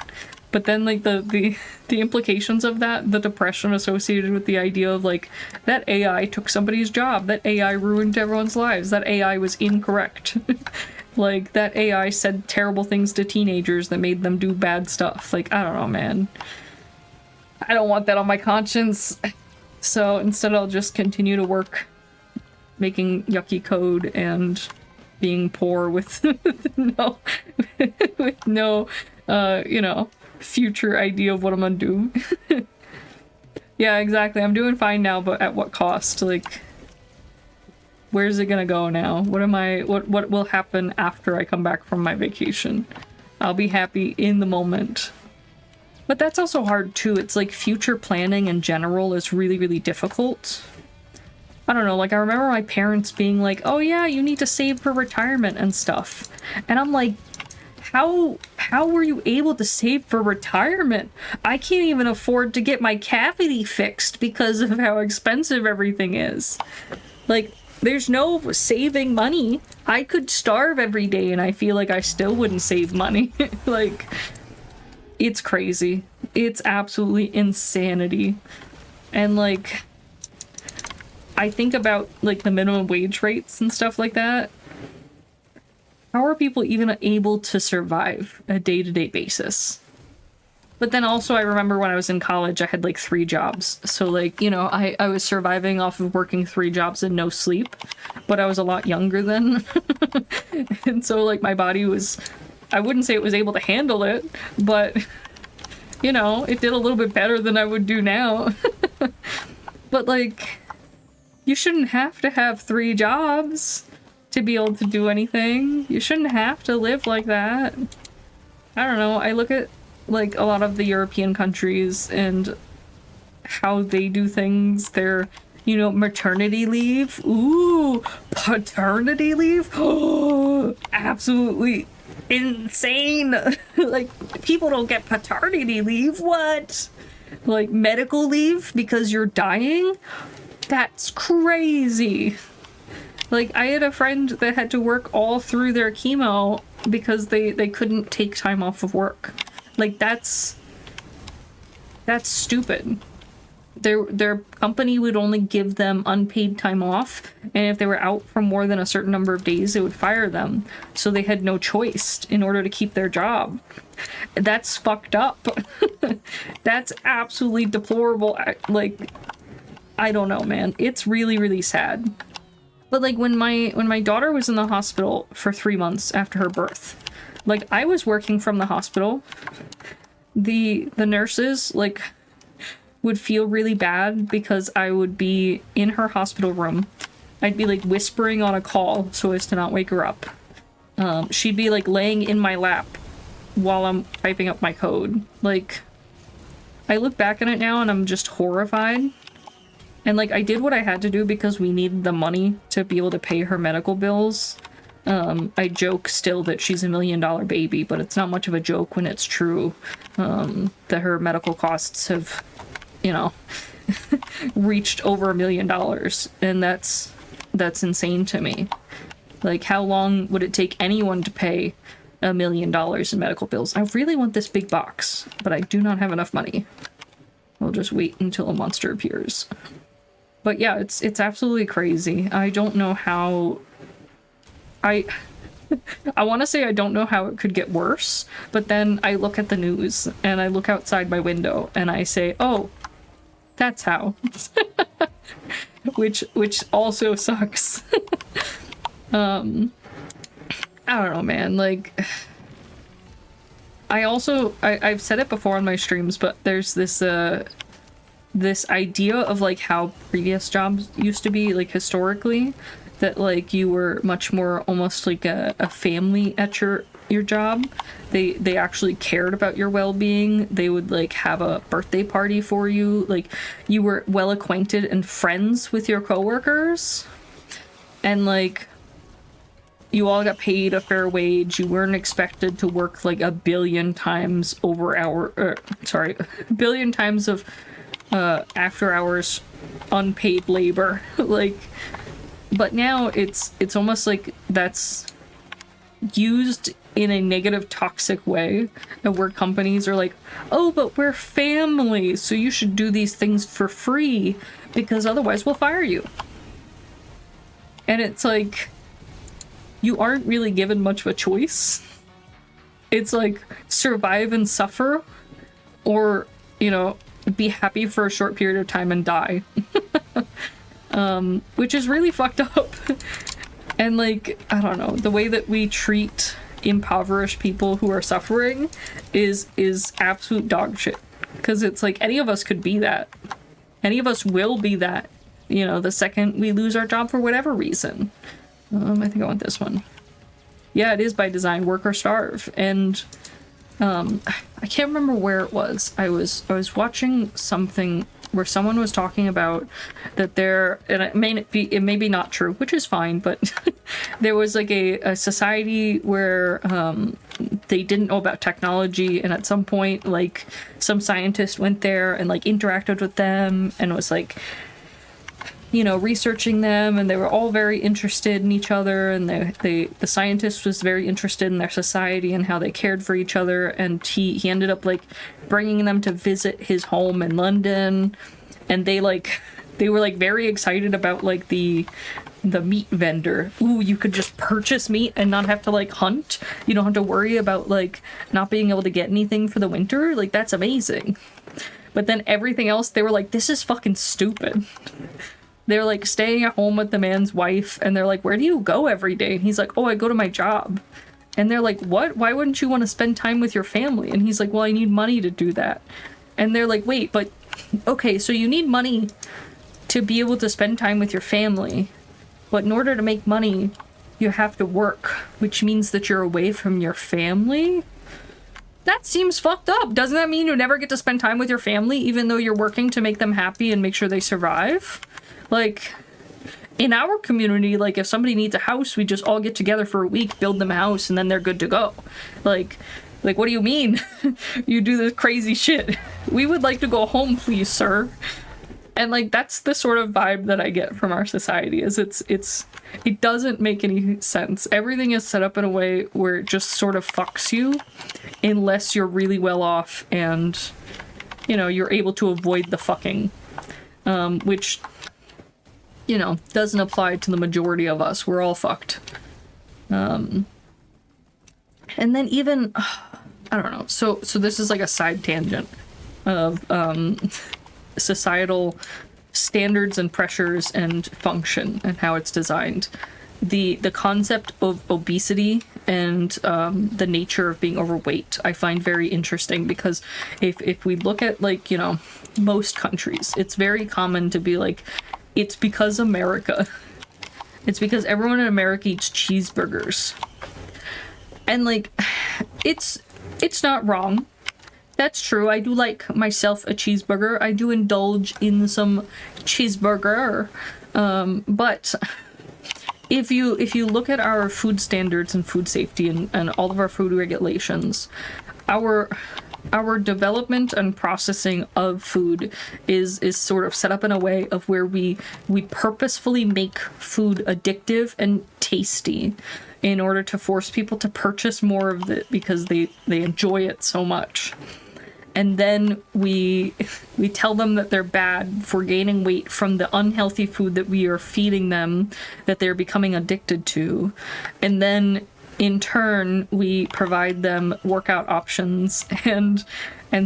But then, like, the implications of that, the depression associated with the idea of, like, that AI took somebody's job, that AI ruined everyone's lives, that AI was incorrect. Like, that AI said terrible things to teenagers that made them do bad stuff. Like, I don't know, man. I don't want that on my conscience. So instead I'll just continue to work making yucky code and being poor with no with no you know, future idea of what I'm gonna do. Yeah, exactly. I'm doing fine now, but at what cost? Like, where's it gonna go now? What will happen after I come back from my vacation? I'll be happy in the moment. But that's also hard too. It's like future planning in general is really, really difficult. I don't know, like, I remember my parents being like, oh yeah, you need to save for retirement and stuff. And I'm like, how were you able to save for retirement? I can't even afford to get my cavity fixed because of how expensive everything is. Like, there's no saving money. I could starve every day and I feel like I still wouldn't save money. Like, it's crazy. It's absolutely insanity. And, like, I think about, like, the minimum wage rates and stuff like that. How are people even able to survive a day-to-day basis? But then also I remember when I was in college, I had like 3 jobs. So, like, you know, I was surviving off of working 3 jobs and no sleep, but I was a lot younger then. And so, like, my body was, I wouldn't say it was able to handle it, but, you know, it did a little bit better than I would do now. But, like, you shouldn't have to have 3 jobs to be able to do anything. You shouldn't have to live like that. I don't know. I look at, like, a lot of the European countries and how they do things. Their, you know, maternity leave. Ooh, paternity leave. Oh, absolutely insane. Like, people don't get paternity leave. What? Like, medical leave because you're dying? That's crazy. Like, I had a friend that had to work all through their chemo because they couldn't take time off of work. Like, that's stupid. Their company would only give them unpaid time off, and if they were out for more than a certain number of days, they would fire them. So they had no choice in order to keep their job. That's fucked up. That's absolutely deplorable. Like, I don't know, man. It's really, really sad. But, like, when my daughter was in the hospital for 3 months after her birth, like, I was working from the hospital. The nurses, like, would feel really bad because I would be in her hospital room. I'd be, like, whispering on a call so as to not wake her up. She'd be, like, laying in my lap while I'm typing up my code. Like, I look back at it now and I'm just horrified. And, like, I did what I had to do because we needed the money to be able to pay her medical bills. I joke still that she's $1 million baby, but it's not much of a joke when it's true, that her medical costs have, you know, reached over $1 million. And that's insane to me. Like, how long would it take anyone to pay $1 million in medical bills? I really want this big box, but I do not have enough money. We'll just wait until a monster appears. But yeah, it's absolutely crazy. I don't know how I want to say I don't know how it could get worse, but then I look at the news and I look outside my window and I say, "Oh, that's how." which also sucks. I don't know, man. Like, I've said it before on my streams, but there's this this idea of like how previous jobs used to be, like historically, that like you were much more almost like a family at your job. They actually cared about your well-being. They would like have a birthday party for you. Like you were well acquainted and friends with your coworkers, and like you all got paid a fair wage. You weren't expected to work like a billion times a billion times of after hours unpaid labor. Like, but now it's almost like that's used in a negative, toxic way, where companies are like, "Oh, but we're family, so you should do these things for free because otherwise we'll fire you." And it's like, you aren't really given much of a choice. It's like survive and suffer, or, you know, be happy for a short period of time and die. Which is really fucked up. And like, I don't know, the way that we treat impoverished people who are suffering is absolute dog shit. Because it's like, any of us could be that. Any of us will be that, you know, the second we lose our job for whatever reason. I think I want this one. Yeah, it is by design, work or starve. And I can't remember where it was. I was watching something where someone was talking about that there, and it may be not true, which is fine, but there was like a society where they didn't know about technology, and at some point like some scientist went there and like interacted with them and was like, you know, researching them, and they were all very interested in each other, and the scientist was very interested in their society and how they cared for each other, and he ended up like bringing them to visit his home in London, and they were like very excited about like the meat vendor. Ooh, you could just purchase meat and not have to like hunt. You don't have to worry about like not being able to get anything for the winter. Like, that's amazing. But then everything else, they were like, this is fucking stupid. They're like staying at home with the man's wife, and they're like, "Where do you go every day?" And he's like, "Oh, I go to my job." And they're like, "What? Why wouldn't you want to spend time with your family?" And he's like, "Well, I need money to do that." And they're like, "Wait, but okay, so you need money to be able to spend time with your family, but in order to make money, you have to work, which means that you're away from your family? That seems fucked up. Doesn't that mean you never get to spend time with your family, even though you're working to make them happy and make sure they survive?" Like, in our community, like, if somebody needs a house, we just all get together for a week, build them a house, and then they're good to go. Like, what do you mean? You do this crazy shit. We would like to go home, please, sir. And, like, that's the sort of vibe that I get from our society, is it doesn't make any sense. Everything is set up in a way where it just sort of fucks you, unless you're really well off and, you know, you're able to avoid the fucking. Which, you know, doesn't apply to the majority of us. We're all fucked. And then even, I don't know. So this is like a side tangent of societal standards and pressures and function and how it's designed. The concept of obesity and the nature of being overweight I find very interesting, because if we look at, like, you know, most countries, it's very common to be like, it's because America. It's because everyone in America eats cheeseburgers. And like, it's not wrong. That's true. I do like myself a cheeseburger. I do indulge in some cheeseburger. But if you look at our food standards and food safety and all of our food regulations, our development and processing of food is sort of set up in a way of where we purposefully make food addictive and tasty in order to force people to purchase more of it because they enjoy it so much. and then we tell them that they're bad for gaining weight from the unhealthy food that we are feeding them, that they're becoming addicted to, and then in turn we provide them workout options and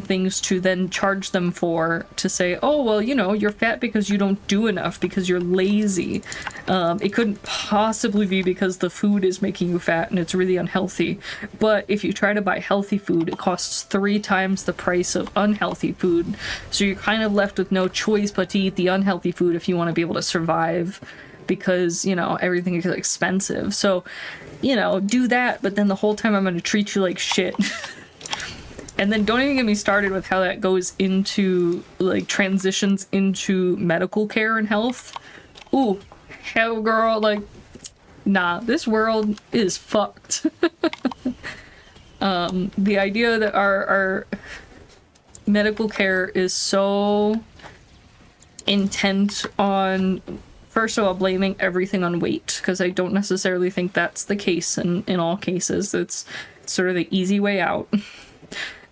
things to then charge them for, to say, oh, well, you know, you're fat because you don't do enough, because you're lazy. It couldn't possibly be because the food is making you fat and it's really unhealthy. But if you try to buy healthy food, it costs 3 times the price of unhealthy food. So you're kind of left with no choice but to eat the unhealthy food if you want to be able to survive, because, you know, everything is expensive. So, you know, do that, but then the whole time I'm going to treat you like shit. And then don't even get me started with how that goes into, like, transitions into medical care and health. Ooh, hell, girl, like, nah, this world is fucked. The idea that our medical care is so intent on, first of all, blaming everything on weight, because I don't necessarily think that's the case in all cases. It's sort of the easy way out.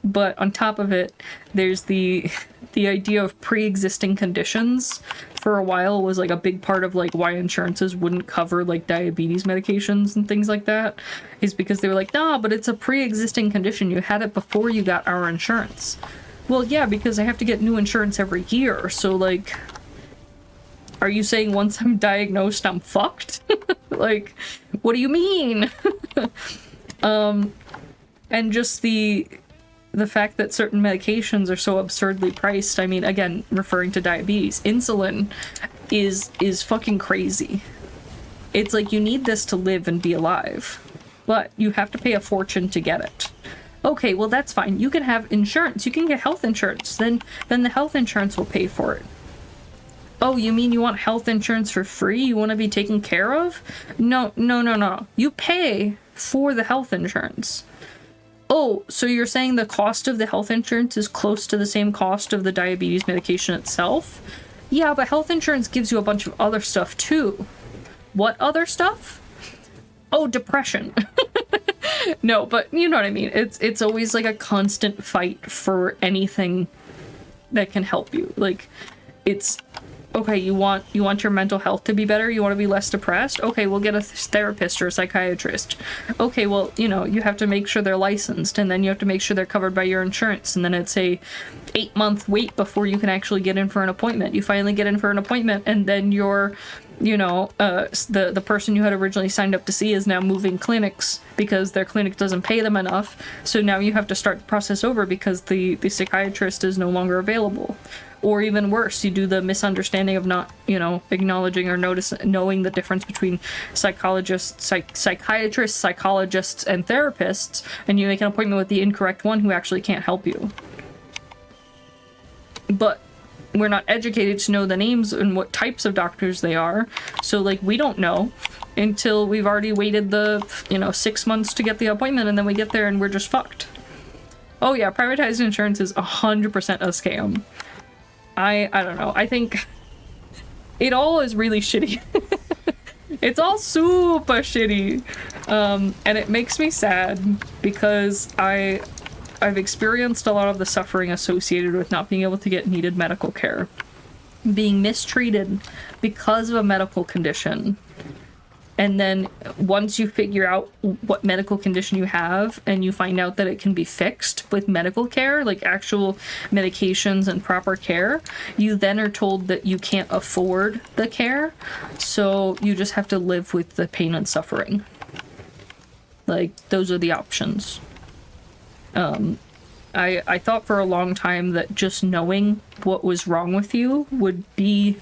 But on top of it, there's the idea of pre-existing conditions. For a while was like a big part of like why insurances wouldn't cover like diabetes medications and things like that, is because they were like, nah, but it's a pre-existing condition. You had it before you got our insurance. Well, yeah, because I have to get new insurance every year. So like, are you saying once I'm diagnosed, I'm fucked? Like, what do you mean? And just the fact that certain medications are so absurdly priced. I mean, again, referring to diabetes, insulin is fucking crazy. It's like, you need this to live and be alive, but you have to pay a fortune to get it. Okay, well, that's fine. You can have insurance. You can get health insurance. Then the health insurance will pay for it. Oh, you mean you want health insurance for free? You want to be taken care of? No. You pay for the health insurance. Oh, so you're saying the cost of the health insurance is close to the same cost of the diabetes medication itself? Yeah, but health insurance gives you a bunch of other stuff too. What other stuff? Oh, depression. No, but you know what I mean. It's always like a constant fight for anything that can help you. Like, it's okay, you want your mental health to be better, you want to be less depressed? Okay, we'll get a therapist or a psychiatrist. Okay, well, you know, you have to make sure they're licensed, and then you have to make sure they're covered by your insurance, and then it's a 8-month wait before you can actually get in for an appointment. You finally get in for an appointment, and then your, you know, the person you had originally signed up to see is now moving clinics because their clinic doesn't pay them enough. So now you have to start the process over because the psychiatrist is no longer available. Or even worse, you do the misunderstanding of not, you know, acknowledging or knowing the difference between psychiatrists, psychologists, and therapists, and you make an appointment with the incorrect one who actually can't help you. But we're not educated to know the names and what types of doctors they are, so like, we don't know until we've already waited the, you know, 6 months to get the appointment, and then we get there and we're just fucked. Oh yeah, privatized insurance is 100% a scam. I don't know. I think it all is really shitty. It's all super shitty. And it makes me sad because I've experienced a lot of the suffering associated with not being able to get needed medical care. Being mistreated because of a medical condition. And then once you figure out what medical condition you have and you find out that it can be fixed with medical care, like actual medications and proper care, you then are told that you can't afford the care. So you just have to live with the pain and suffering. Like, those are the options. I thought for a long time that just knowing what was wrong with you would be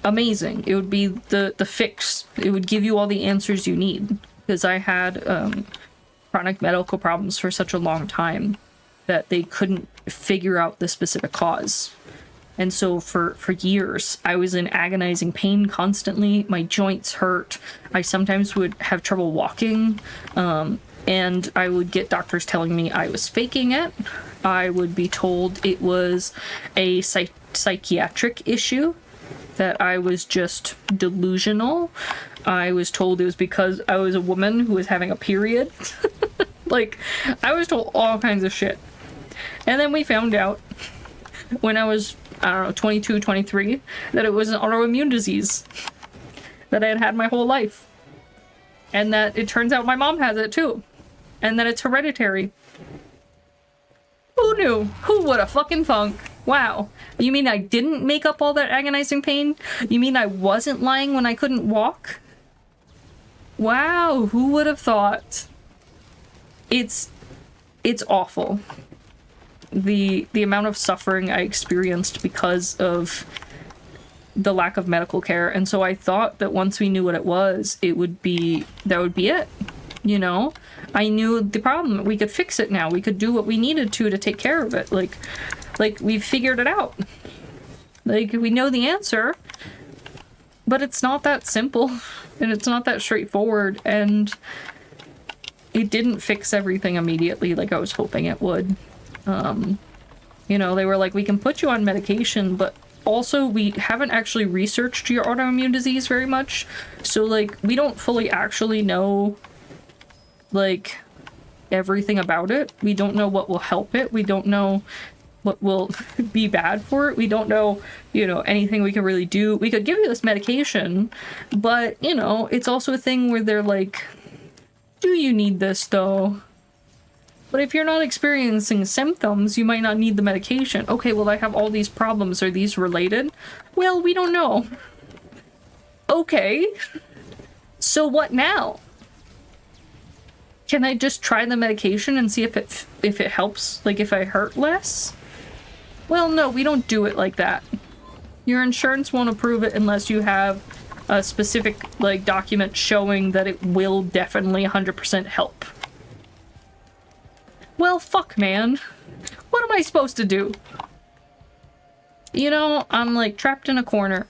amazing. It would be the fix. It would give you all the answers you need. Because I had chronic medical problems for such a long time that they couldn't figure out the specific cause. And so for years, I was in agonizing pain constantly. My joints hurt. I sometimes would have trouble walking. And I would get doctors telling me I was faking it. I would be told it was a psychiatric issue, that I was just delusional. I was told it was because I was a woman who was having a period. Like, I was told all kinds of shit. And then we found out when I was, I don't know, 22, 23, that it was an autoimmune disease that I had had my whole life. And that it turns out my mom has it too. And that it's hereditary. Who knew? Who would have fucking thunk? Wow. You mean I didn't make up all that agonizing pain? You mean I wasn't lying when I couldn't walk? Wow, who would have thought? It's awful. The amount of suffering I experienced because of the lack of medical care, and so I thought that once we knew what it was, that would be it. You know? I knew the problem. We could fix it now. We could do what we needed to take care of it. Like we've figured it out. Like, we know the answer. But it's not that simple. And it's not that straightforward. And it didn't fix everything immediately like I was hoping it would. You know, they were like, we can put you on medication, but also we haven't actually researched your autoimmune disease very much. So, like, we don't fully actually know, like, everything about it. We don't know what will help it. We don't know what will be bad for it. We don't know, you know, anything we can really do. We could give you this medication, but, you know, it's also a thing where they're like, do you need this though? But if you're not experiencing symptoms, you might not need the medication. Okay, well, I have all these problems. Are these related? Well, we don't know. Okay. So what now? Can I just try the medication and see if it helps? Like, if I hurt less? Well, no, we don't do it like that. Your insurance won't approve it unless you have a specific, like, document showing that it will definitely 100% help. Well, fuck, man. What am I supposed to do? You know, I'm, like, trapped in a corner.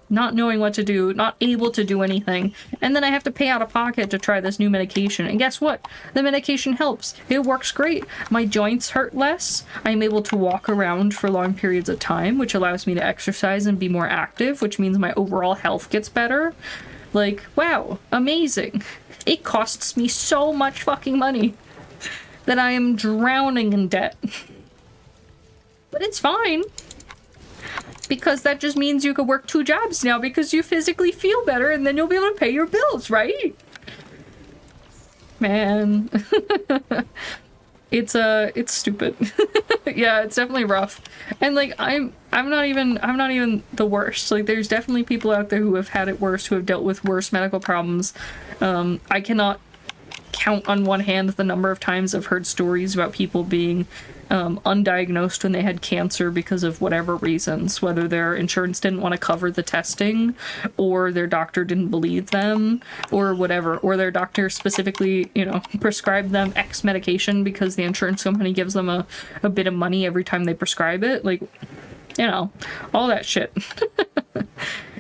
Not knowing what to do, not able to do anything. And then I have to pay out of pocket to try this new medication. And guess what? The medication helps. It works great. My joints hurt less. I'm able to walk around for long periods of time, which allows me to exercise and be more active, which means my overall health gets better. Like, wow, amazing. It costs me so much fucking money that I am drowning in debt. But it's fine. Because that just means you could work 2 jobs now because you physically feel better and then you'll be able to pay your bills, right? Man. It's stupid. Yeah, it's definitely rough. And like I'm not even the worst. Like, there's definitely people out there who have had it worse, who have dealt with worse medical problems. I cannot count on one hand the number of times I've heard stories about people being undiagnosed when they had cancer because of whatever reasons, whether their insurance didn't want to cover the testing, or their doctor didn't believe them, or whatever, or their doctor specifically, you know, prescribed them X medication because the insurance company gives them a bit of money every time they prescribe it. Like, you know, all that shit.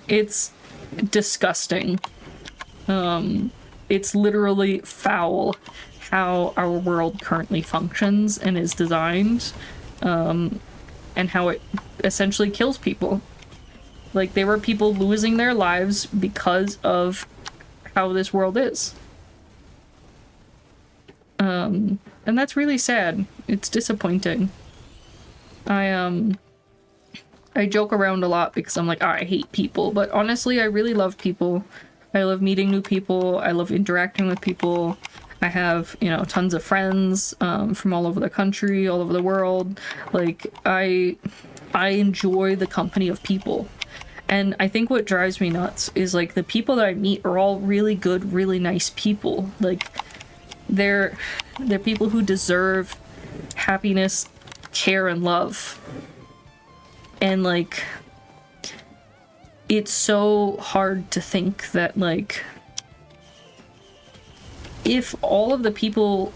It's disgusting. It's literally foul how our world currently functions and is designed, and how it essentially kills people. Like, there were people losing their lives because of how this world is. And that's really sad. It's disappointing. I joke around a lot because I'm like, oh, I hate people, but honestly, I really love people. I love meeting new people. I love interacting with people. I have, you know, tons of friends from all over the country, all over the world. Like, I enjoy the company of people. And I think what drives me nuts is, like, the people that I meet are all really good, really nice people. Like, they're people who deserve happiness, care, and love. And, like, it's so hard to think that, like, if all of the people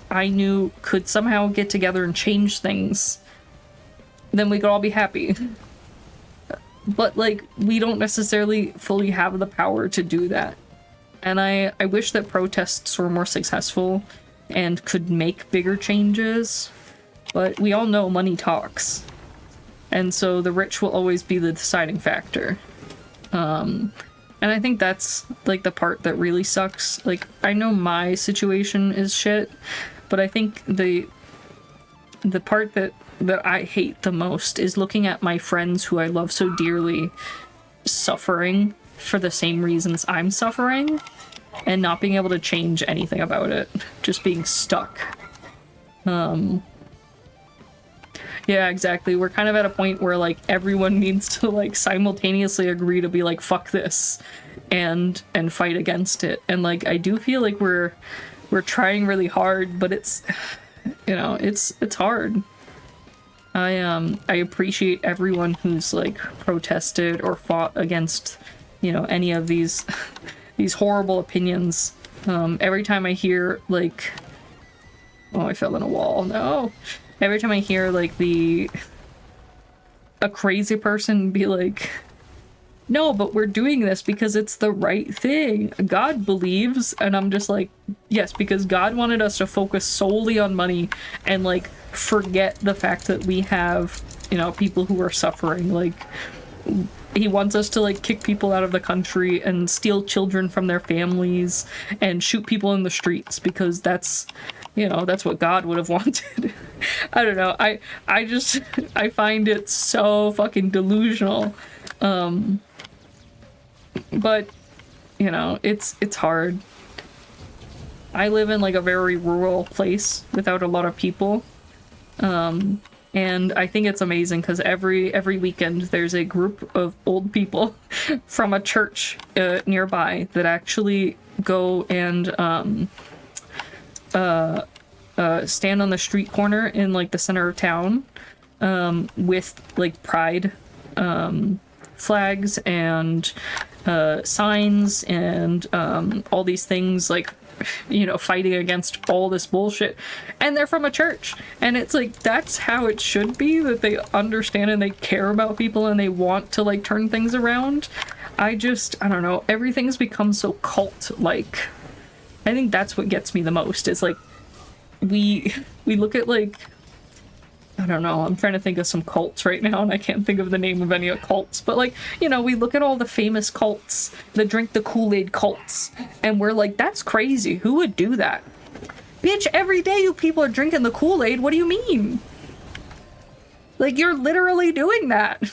I knew could somehow get together and change things, then we could all be happy. But, like, we don't necessarily fully have the power to do that. And I wish that protests were more successful and could make bigger changes. But we all know money talks. And so the rich will always be the deciding factor. And I think that's, like, the part that really sucks. Like, I know my situation is shit, but I think the the part that I hate the most is looking at my friends who I love so dearly suffering for the same reasons I'm suffering and not being able to change anything about it. Just being stuck. Yeah, exactly. We're kind of at a point where, like, everyone needs to, like, simultaneously agree to be like, fuck this, and fight against it. And, like, I do feel like we're trying really hard, but it's, you know, it's hard. I appreciate everyone who's, like, protested or fought against, you know, any of these horrible opinions. Every time I hear, like... Oh, I fell in a wall. No! Every time I hear, like, a crazy person be like, no, but we're doing this because it's the right thing. God believes, and I'm just like, yes, because God wanted us to focus solely on money and, like, forget the fact that we have, you know, people who are suffering. Like, he wants us to, like, kick people out of the country and steal children from their families and shoot people in the streets because that's... You know, that's what God would have wanted. I don't know. I find it so fucking delusional. But, you know, it's hard. I live in, like, a very rural place without a lot of people. And I think it's amazing because every weekend there's a group of old people from a church nearby that actually go and stand on the street corner in, like, the center of town with, like, pride flags and signs and all these things, like, you know, fighting against all this bullshit. And they're from a church. And it's like, that's how it should be, that they understand and they care about people and they want to, like, turn things around. I don't know, everything's become so cult-like. I think that's what gets me the most, is, like, we look at, like, I don't know, I'm trying to think of some cults right now and I can't think of the name of any of cults, but, like, you know, we look at all the famous cults, the drink the Kool-Aid cults, and we're like, that's crazy, who would do that? Bitch, every day you people are drinking the Kool-Aid, what do you mean? Like, you're literally doing that.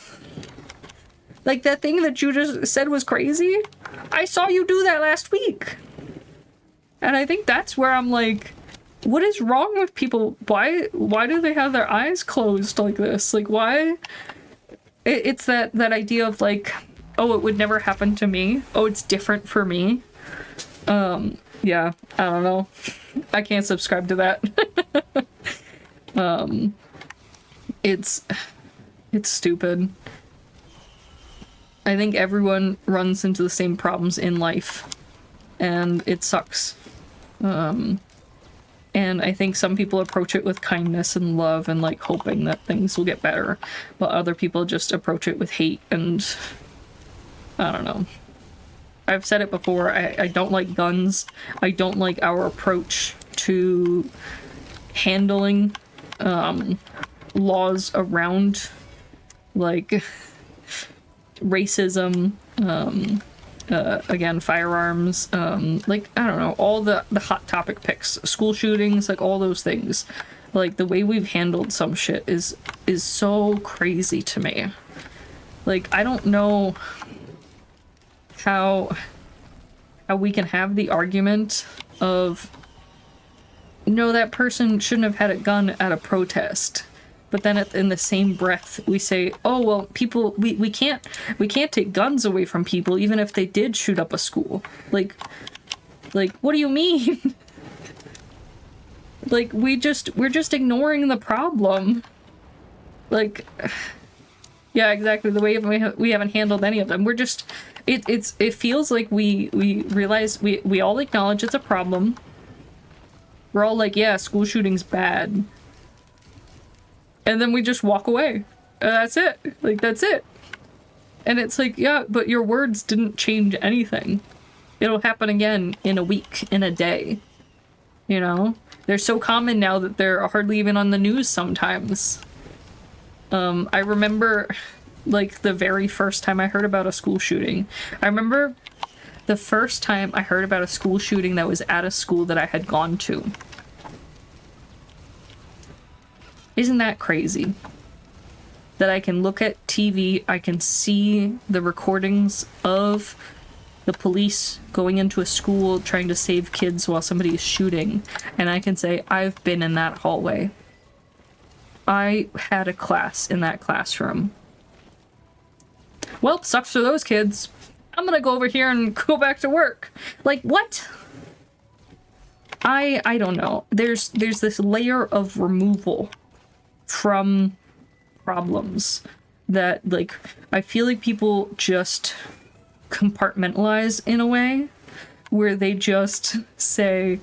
Like, that thing that you just said was crazy, I saw you do that last week. And I think that's where I'm like, what is wrong with people? Why do they have their eyes closed like this? Like, why? It's that idea of, like, oh, it would never happen to me. Oh, it's different for me. Yeah, I don't know. I can't subscribe to that. It's stupid. I think everyone runs into the same problems in life, and it sucks. And I think some people approach it with kindness and love and, like, hoping that things will get better, but other people just approach it with hate and... I don't know. I've said it before, I don't like guns. I don't like our approach to handling laws around, like, racism, again, firearms, like, I don't know, all the hot topic picks, school shootings, like, all those things. Like, the way we've handled some shit is so crazy to me. Like, I don't know how we can have the argument of, no, that person shouldn't have had a gun at a protest. But then in the same breath, we say, oh, well, people, we can't take guns away from people even if they did shoot up a school. Like, what do you mean? Like, we're just ignoring the problem. Like, yeah, exactly. The way we haven't handled any of them. We're just, it feels like we realize, we all acknowledge it's a problem. We're all like, yeah, school shooting's bad. And then we just walk away. That's it. Like, that's it. And it's like, yeah, but your words didn't change anything. It'll happen again in a week, in a day. You know? They're so common now that they're hardly even on the news sometimes. I remember, like, the very first time I heard about a school shooting. I remember the first time I heard about a school shooting that was at a school that I had gone to. Isn't that crazy? That I can look at TV, I can see the recordings of the police going into a school trying to save kids while somebody is shooting, and I can say, I've been in that hallway. I had a class in that classroom. Well, sucks for those kids. I'm gonna go over here and go back to work. Like, what? I don't know. There's this layer of removal from problems that, like, I feel like people just compartmentalize in a way where they just say,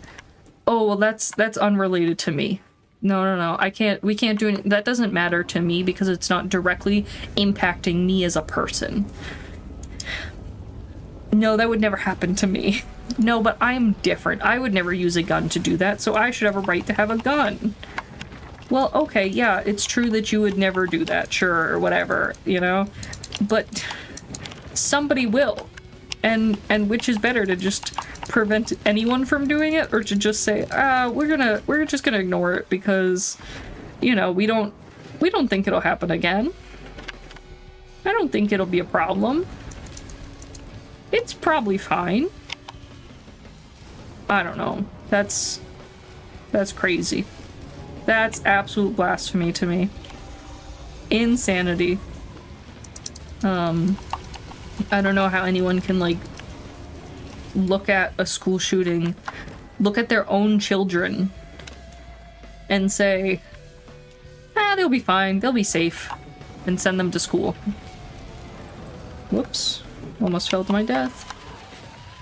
oh, well, that's unrelated to me. No, we can't do it. That doesn't matter to me because it's not directly impacting me as a person. No, that would never happen to me. No, but I'm different. I would never use a gun to do that, so I should have a right to have a gun. Well, okay, yeah, it's true that you would never do that, sure, or whatever, you know? But somebody will. And which is better, to just prevent anyone from doing it, or to just say, we're just gonna ignore it because, you know, we don't think it'll happen again. I don't think it'll be a problem. It's probably fine. I don't know. That's crazy. That's absolute blasphemy to me. Insanity. I don't know how anyone can, like, look at a school shooting, look at their own children, and say, they'll be fine, they'll be safe, and send them to school. Whoops. Almost fell to my death.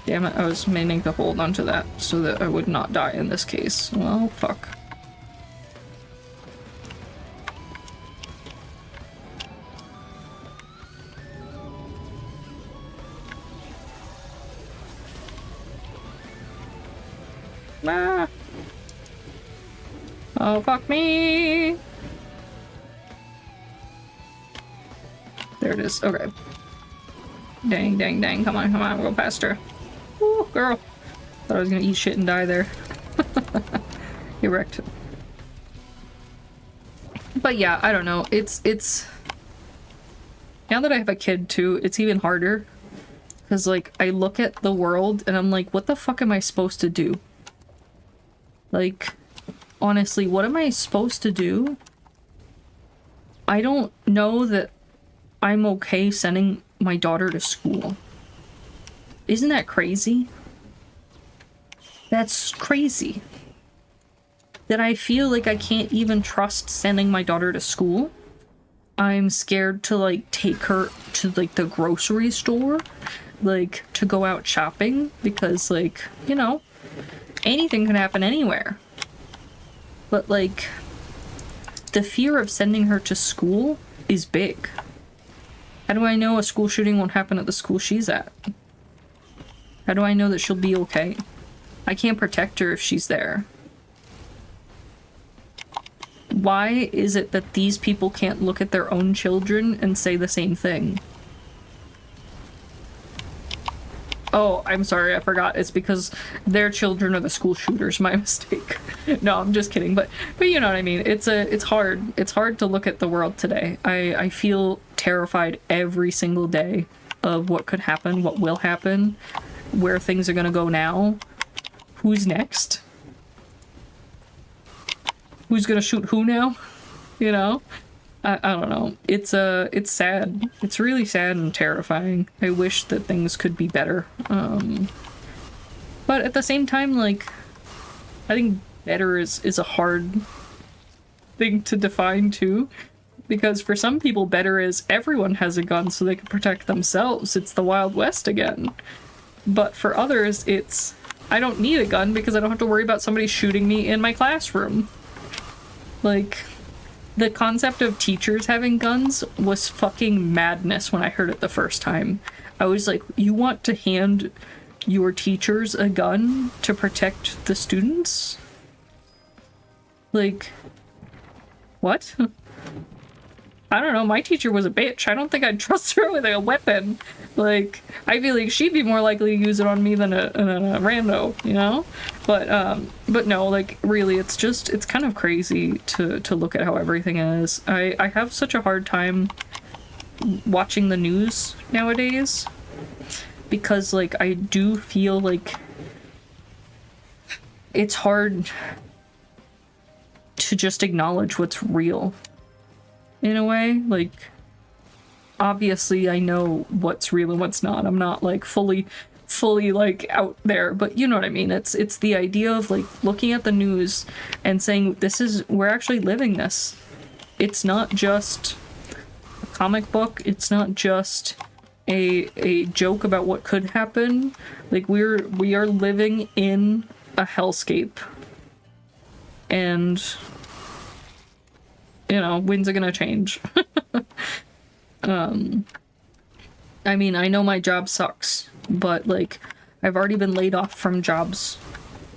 Damn it, I was meaning to hold onto that so that I would not die in this case. Well, fuck. Ah. Oh, fuck me! There it is. Okay. Dang, dang, dang. Come on, go faster. Ooh, girl. Thought I was gonna eat shit and die there. Get wrecked. But yeah, I don't know. It's... Now that I have a kid too, it's even harder. Because, like, I look at the world and I'm like, what the fuck am I supposed to do? Like, honestly, what am I supposed to do? I don't know that I'm okay sending my daughter to school. Isn't that crazy? That's crazy. That I feel like I can't even trust sending my daughter to school. I'm scared to, like, take her to, like, the grocery store, like, to go out shopping, because, like, you know, anything can happen anywhere. But, like, the fear of sending her to school is big. How do I know a school shooting won't happen at the school she's at? How do I know that she'll be okay? I can't protect her if she's there. Why is it that these people can't look at their own children and say the same thing? Oh, I'm sorry, I forgot. It's because their children are the school shooters. My mistake. No, I'm just kidding. But you know what I mean. It's hard. It's hard to look at the world today. I feel terrified every single day of what could happen, what will happen, where things are gonna go now. Who's next? Who's gonna shoot who now? You know? I don't know. It's sad. It's really sad and terrifying. I wish that things could be better. But at the same time, like, I think better is a hard thing to define too. Because for some people, better is everyone has a gun so they can protect themselves. It's the Wild West again. But for others, it's, I don't need a gun because I don't have to worry about somebody shooting me in my classroom. Like, the concept of teachers having guns was fucking madness when I heard it the first time. I was like, you want to hand your teachers a gun to protect the students? Like, what? I don't know, my teacher was a bitch. I don't think I'd trust her with a weapon. Like, I feel like she'd be more likely to use it on me than a rando, you know? But no, like, really, it's kind of crazy to look at how everything is. I have such a hard time watching the news nowadays because, like, I do feel like it's hard to just acknowledge what's real in a way. Like, obviously I know what's real and what's not. I'm not like fully like out there, but you know what I mean. It's the idea of like looking at the news and saying we're actually living this. It's not just a comic book, it's not just a joke about what could happen. Like, we are living in a hellscape, and you know, winds are gonna change. I mean, I know my job sucks, but like, I've already been laid off from jobs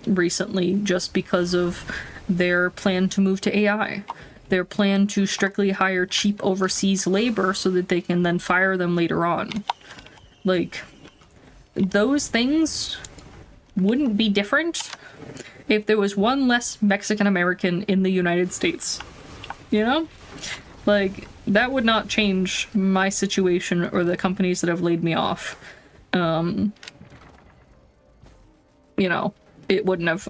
recently just because of their plan to move to AI. Their plan to strictly hire cheap overseas labor so that they can then fire them later on. Like, those things wouldn't be different if there was one less Mexican American in the United States. You know? Like, that would not change my situation or the companies that have laid me off. You know, it wouldn't have.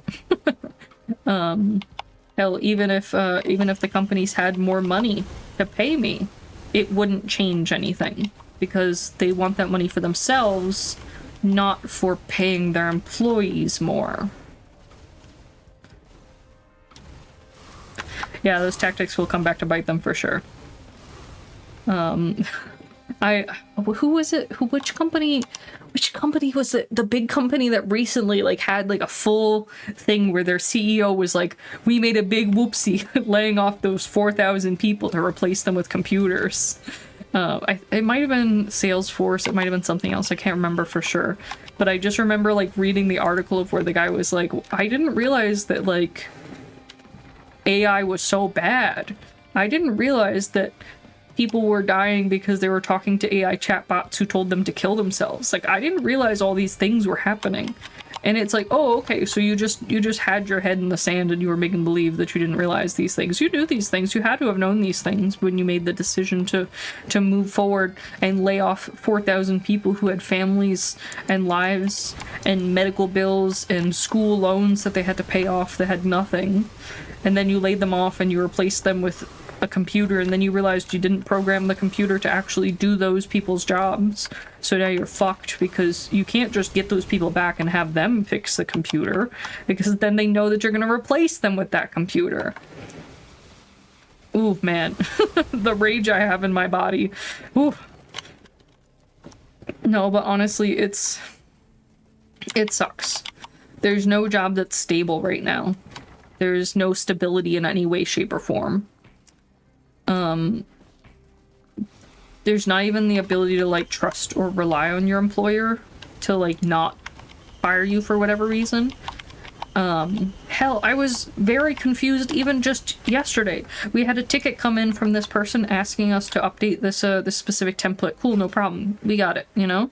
Hell, even if the companies had more money to pay me, it wouldn't change anything because they want that money for themselves, not for paying their employees more. Yeah, those tactics will come back to bite them for sure. Who was it? Which company was it? The big company that recently like had like a full thing where their CEO was like, we made a big whoopsie laying off those 4,000 people to replace them with computers. It might have been Salesforce, it might have been something else, I can't remember for sure. But I just remember like reading the article of where the guy was like, I didn't realize that like AI was so bad. I didn't realize that people were dying because they were talking to AI chatbots who told them to kill themselves. Like, I didn't realize all these things were happening. And it's like, oh, okay, so you just had your head in the sand and you were making believe that you didn't realize these things. You knew these things. You had to have known these things when you made the decision to move forward and lay off 4,000 people who had families and lives and medical bills and school loans that they had to pay off that had nothing. And then you laid them off and you replaced them with a computer, and then you realized you didn't program the computer to actually do those people's jobs. So now you're fucked because you can't just get those people back and have them fix the computer, because then they know that you're going to replace them with that computer. Ooh, man. The rage I have in my body. Ooh. No, but honestly, it sucks. There's no job that's stable right now. There's no stability in any way, shape, or form. There's not even the ability to like trust or rely on your employer to like not fire you for whatever reason. Hell, I was very confused even just yesterday. We had a ticket come in from this person asking us to update this specific template. Cool, no problem. We got it, you know?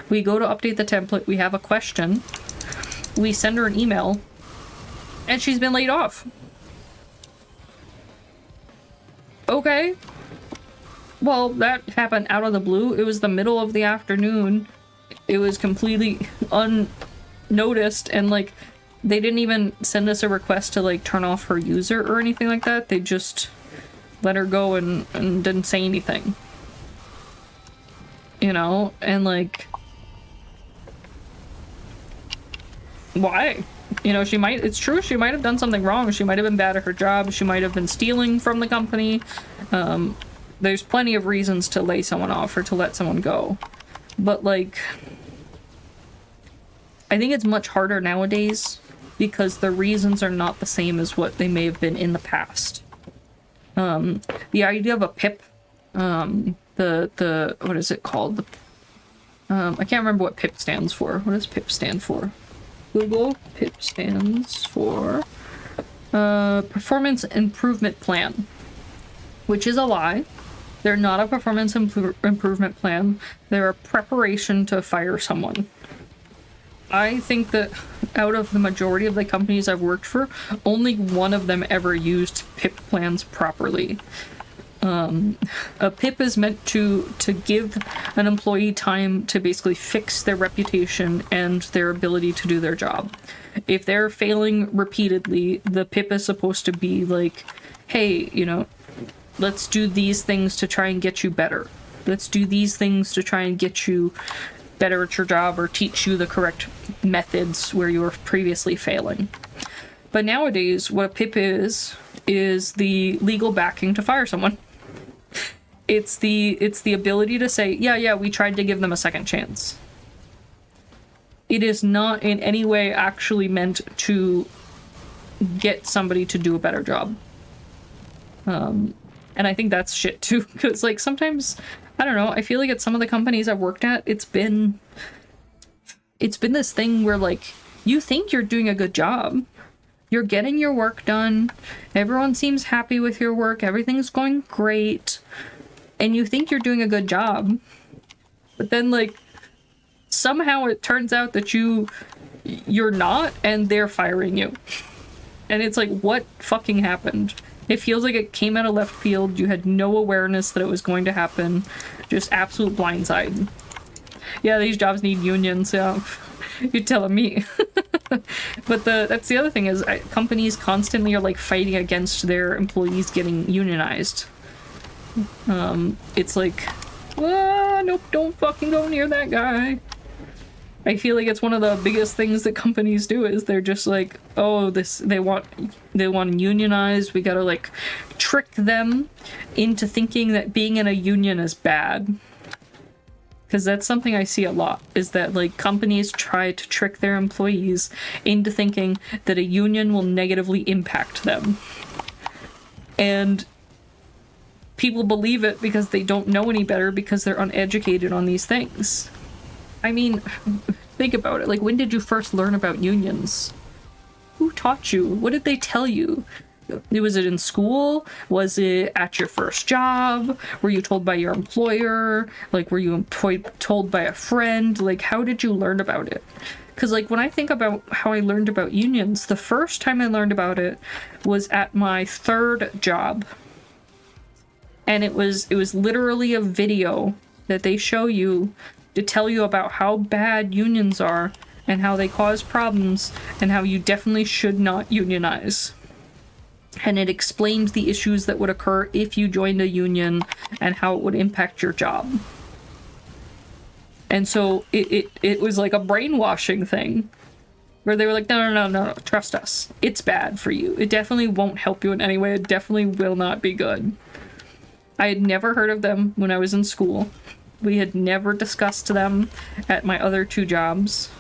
We go to update the template, we have a question, we send her an email, and she's been laid off. Okay. Well, that happened out of the blue. It was the middle of the afternoon. It was completely unnoticed, and like, they didn't even send us a request to like turn off her user or anything like that. They just let her go and didn't say anything. You know? And like, why? You know, it's true, she might have done something wrong. She might have been bad at her job. She might have been stealing from the company. There's plenty of reasons to lay someone off or to let someone go. But like, I think it's much harder nowadays because the reasons are not the same as what they may have been in the past. The idea of a PIP, what is it called? I can't remember what PIP stands for. What does PIP stand for? Google. PIP stands for Performance Improvement Plan, which is a lie. They're not a performance improvement plan. They're a preparation to fire someone. I think that out of the majority of the companies I've worked for, only one of them ever used PIP plans properly. A PIP is meant to give an employee time to basically fix their reputation and their ability to do their job. If they're failing repeatedly, the PIP is supposed to be like, hey, you know, let's do these things to try and get you better. Let's do these things to try and get you better at your job or teach you the correct methods where you were previously failing. But nowadays, what a PIP is the legal backing to fire someone. It's the ability to say, yeah, we tried to give them a second chance. It is not in any way actually meant to get somebody to do a better job. And I think that's shit too, because like sometimes, I don't know, I feel like at some of the companies I've worked at, it's been this thing where like, you think you're doing a good job. You're getting your work done. Everyone seems happy with your work. Everything's going great. And you think you're doing a good job. But then like, somehow it turns out that you're not, and they're firing you. And it's like, what fucking happened? It feels like it came out of left field. You had no awareness that it was going to happen. Just absolute blindside. Yeah, these jobs need unions, yeah. You're telling me. But that's the other thing is companies constantly are like fighting against their employees getting unionized. It's like, nope, don't fucking go near that guy. I feel like it's one of the biggest things that companies do is they're just like, oh, they want unionized. We gotta like trick them into thinking that being in a union is bad. Because that's something I see a lot, is that like companies try to trick their employees into thinking that a union will negatively impact them. And people believe it because they don't know any better, because they're uneducated on these things. I mean, think about it. Like, when did you first learn about unions? Who taught you? What did they tell you? Was it in school? Was it at your first job? Were you told by your employer? Like, were you told by a friend? Like, how did you learn about it? Because, like, when I think about how I learned about unions, the first time I learned about it was at my third job. And it was literally a video that they show you to tell you about how bad unions are and how they cause problems and how you definitely should not unionize. And it explained the issues that would occur if you joined a union and how it would impact your job. And so it was like a brainwashing thing where they were like, no, trust us. It's bad for you. It definitely won't help you in any way. It definitely will not be good. I had never heard of them when I was in school. We had never discussed them at my other two jobs.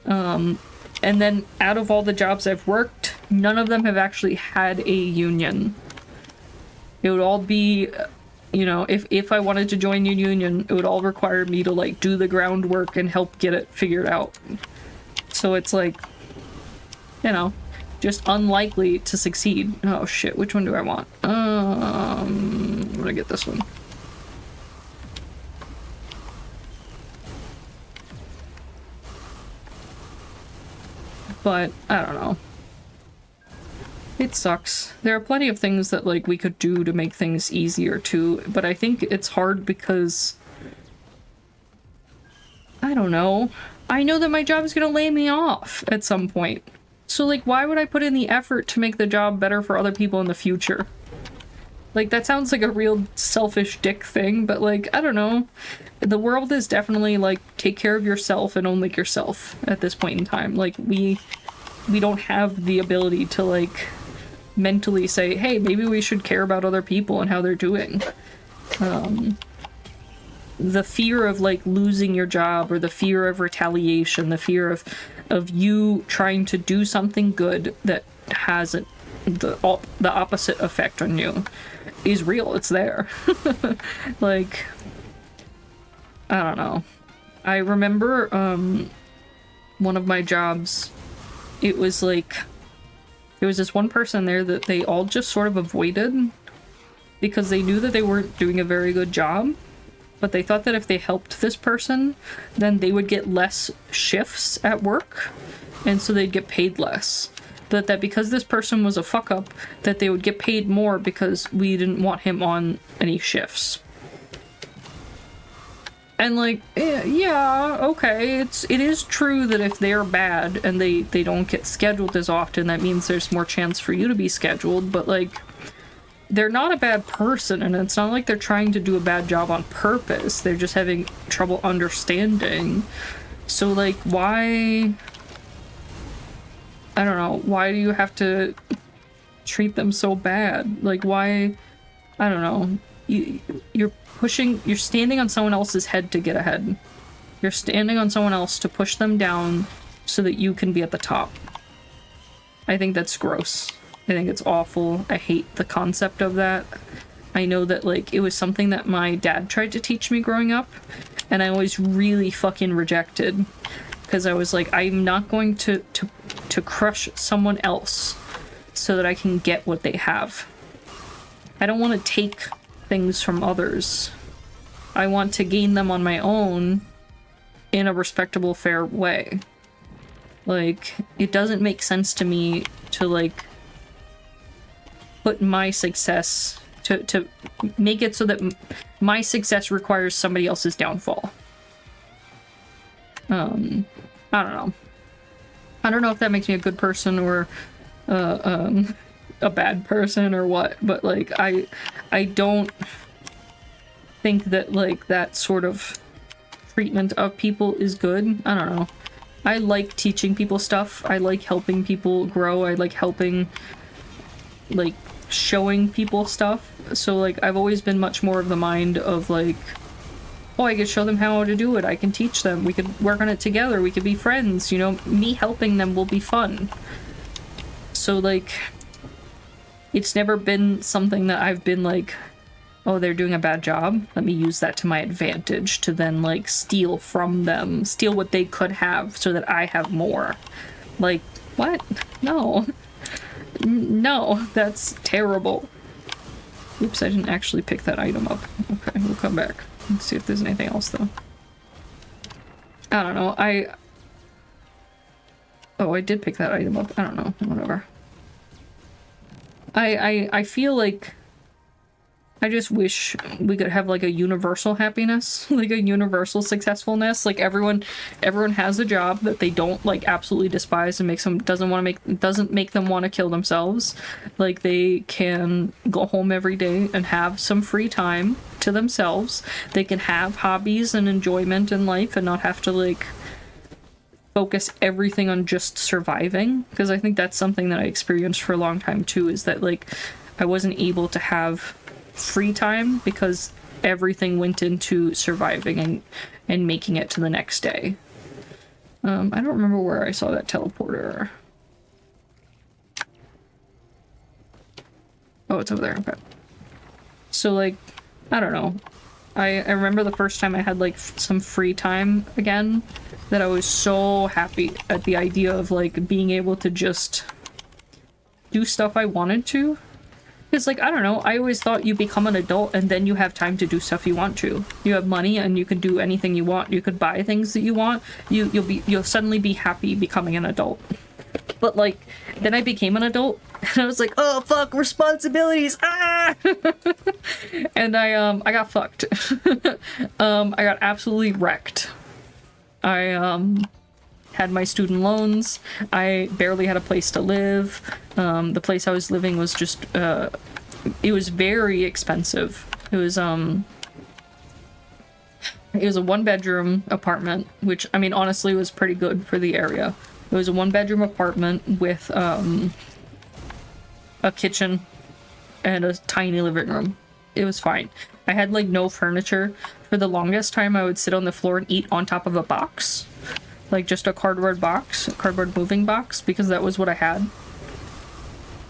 And then out of all the jobs I've worked, none of them have actually had a union. It would all be, you know, if I wanted to join a union, it would all require me to like do the groundwork and help get it figured out. So it's like, you know, just unlikely to succeed. Oh shit, which one do I want? I'm gonna get this one. But I don't know. It sucks. There are plenty of things that like we could do to make things easier too, but I think it's hard because I don't know. I know that my job is gonna lay me off at some point. So like, why would I put in the effort to make the job better for other people in the future? Like, that sounds like a real selfish dick thing, but like, I don't know. The world is definitely like, take care of yourself and only yourself at this point in time. Like, we don't have the ability to like mentally say, hey, maybe we should care about other people and how they're doing. The fear of like losing your job, or the fear of retaliation, the fear of you trying to do something good that has the opposite effect on you is real. It's there. Like, I don't know. I remember one of my jobs, it was like, there was this one person there that they all just sort of avoided. because they knew that they weren't doing a very good job, but they thought that if they helped this person, then they would get less shifts at work, and so they'd get paid less. That because this person was a fuck up, that they would get paid more because we didn't want him on any shifts. And like, yeah, okay, it is true that if they're bad and they don't get scheduled as often, that means there's more chance for you to be scheduled, but like, they're not a bad person, and it's not like they're trying to do a bad job on purpose. They're just having trouble understanding. So like, why... I don't know, why do you have to treat them so bad? Like, why... I don't know. You're standing on someone else's head to get ahead. You're standing on someone else to push them down so that you can be at the top. I think that's gross. I think it's awful. I hate the concept of that. I know that, like, it was something that my dad tried to teach me growing up, and I always really fucking rejected. Because I was like, I'm not going to crush someone else so that I can get what they have. I don't want to take things from others. I want to gain them on my own in a respectable, fair way. Like, it doesn't make sense to me to, like, put my success, to make it so that my success requires somebody else's downfall. I don't know. I don't know if that makes me a good person or a bad person or what, but like I don't think that like that sort of treatment of people is good. I don't know. I like teaching people stuff. I like helping people grow. I like helping, like, showing people stuff. So like I've always been much more of the mind of like, oh, I could show them how to do it. I can teach them. We could work on it together. We could be friends. You know, me helping them will be fun. So, like, it's never been something that I've been like, oh, they're doing a bad job. Let me use that to my advantage to then, like, steal from them. Steal what they could have so that I have more. Like, what? No. No, that's terrible. Oops, I didn't actually pick that item up. Okay, we'll come back. Let's see if there's anything else, though. I don't know. Oh, I did pick that item up. I don't know. Whatever. I feel like I just wish we could have like a universal happiness, like a universal successfulness. Like everyone has a job that they don't like absolutely despise and doesn't make them want to kill themselves. Like they can go home every day and have some free time to themselves. They can have hobbies and enjoyment in life and not have to like focus everything on just surviving. Because I think that's something that I experienced for a long time too, is that like I wasn't able to have free time because everything went into surviving and making it to the next day. I don't remember where I saw that teleporter. Oh, it's over there. Okay. So like, I don't know. I remember the first time I had like some free time again, that I was so happy at the idea of like being able to just do stuff I wanted to. Because, like, I don't know, I always thought you become an adult and then you have time to do stuff you want to. You have money and you can do anything you want. You could buy things that you want. You'll suddenly be happy becoming an adult. But, like, then I became an adult and I was like, oh, fuck, responsibilities, ah! And I got fucked. I got absolutely wrecked. I had my student loans. I barely had a place to live. The place I was living was just, it was very expensive. It was a 1-bedroom apartment, which, I mean, honestly was pretty good for the area. It was a 1-bedroom apartment with, a kitchen and a tiny living room. It was fine. I had, like, no furniture. For the longest time, I would sit on the floor and eat on top of a box. Like just a cardboard box, a cardboard moving box, because that was what I had.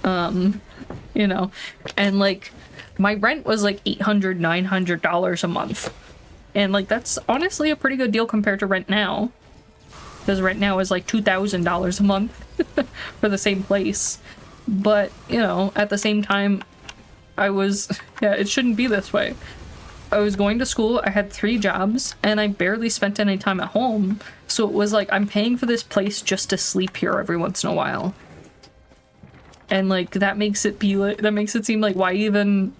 You know, and like my rent was like $800, $900 a month. And like, that's honestly a pretty good deal compared to rent now. Because rent now is like $2,000 a month for the same place. But, you know, at the same time, I was, yeah, it shouldn't be this way. I was going to school, I had 3 jobs, and I barely spent any time at home. So it was like, I'm paying for this place just to sleep here every once in a while. And like, that makes it be like, that makes it seem like, why even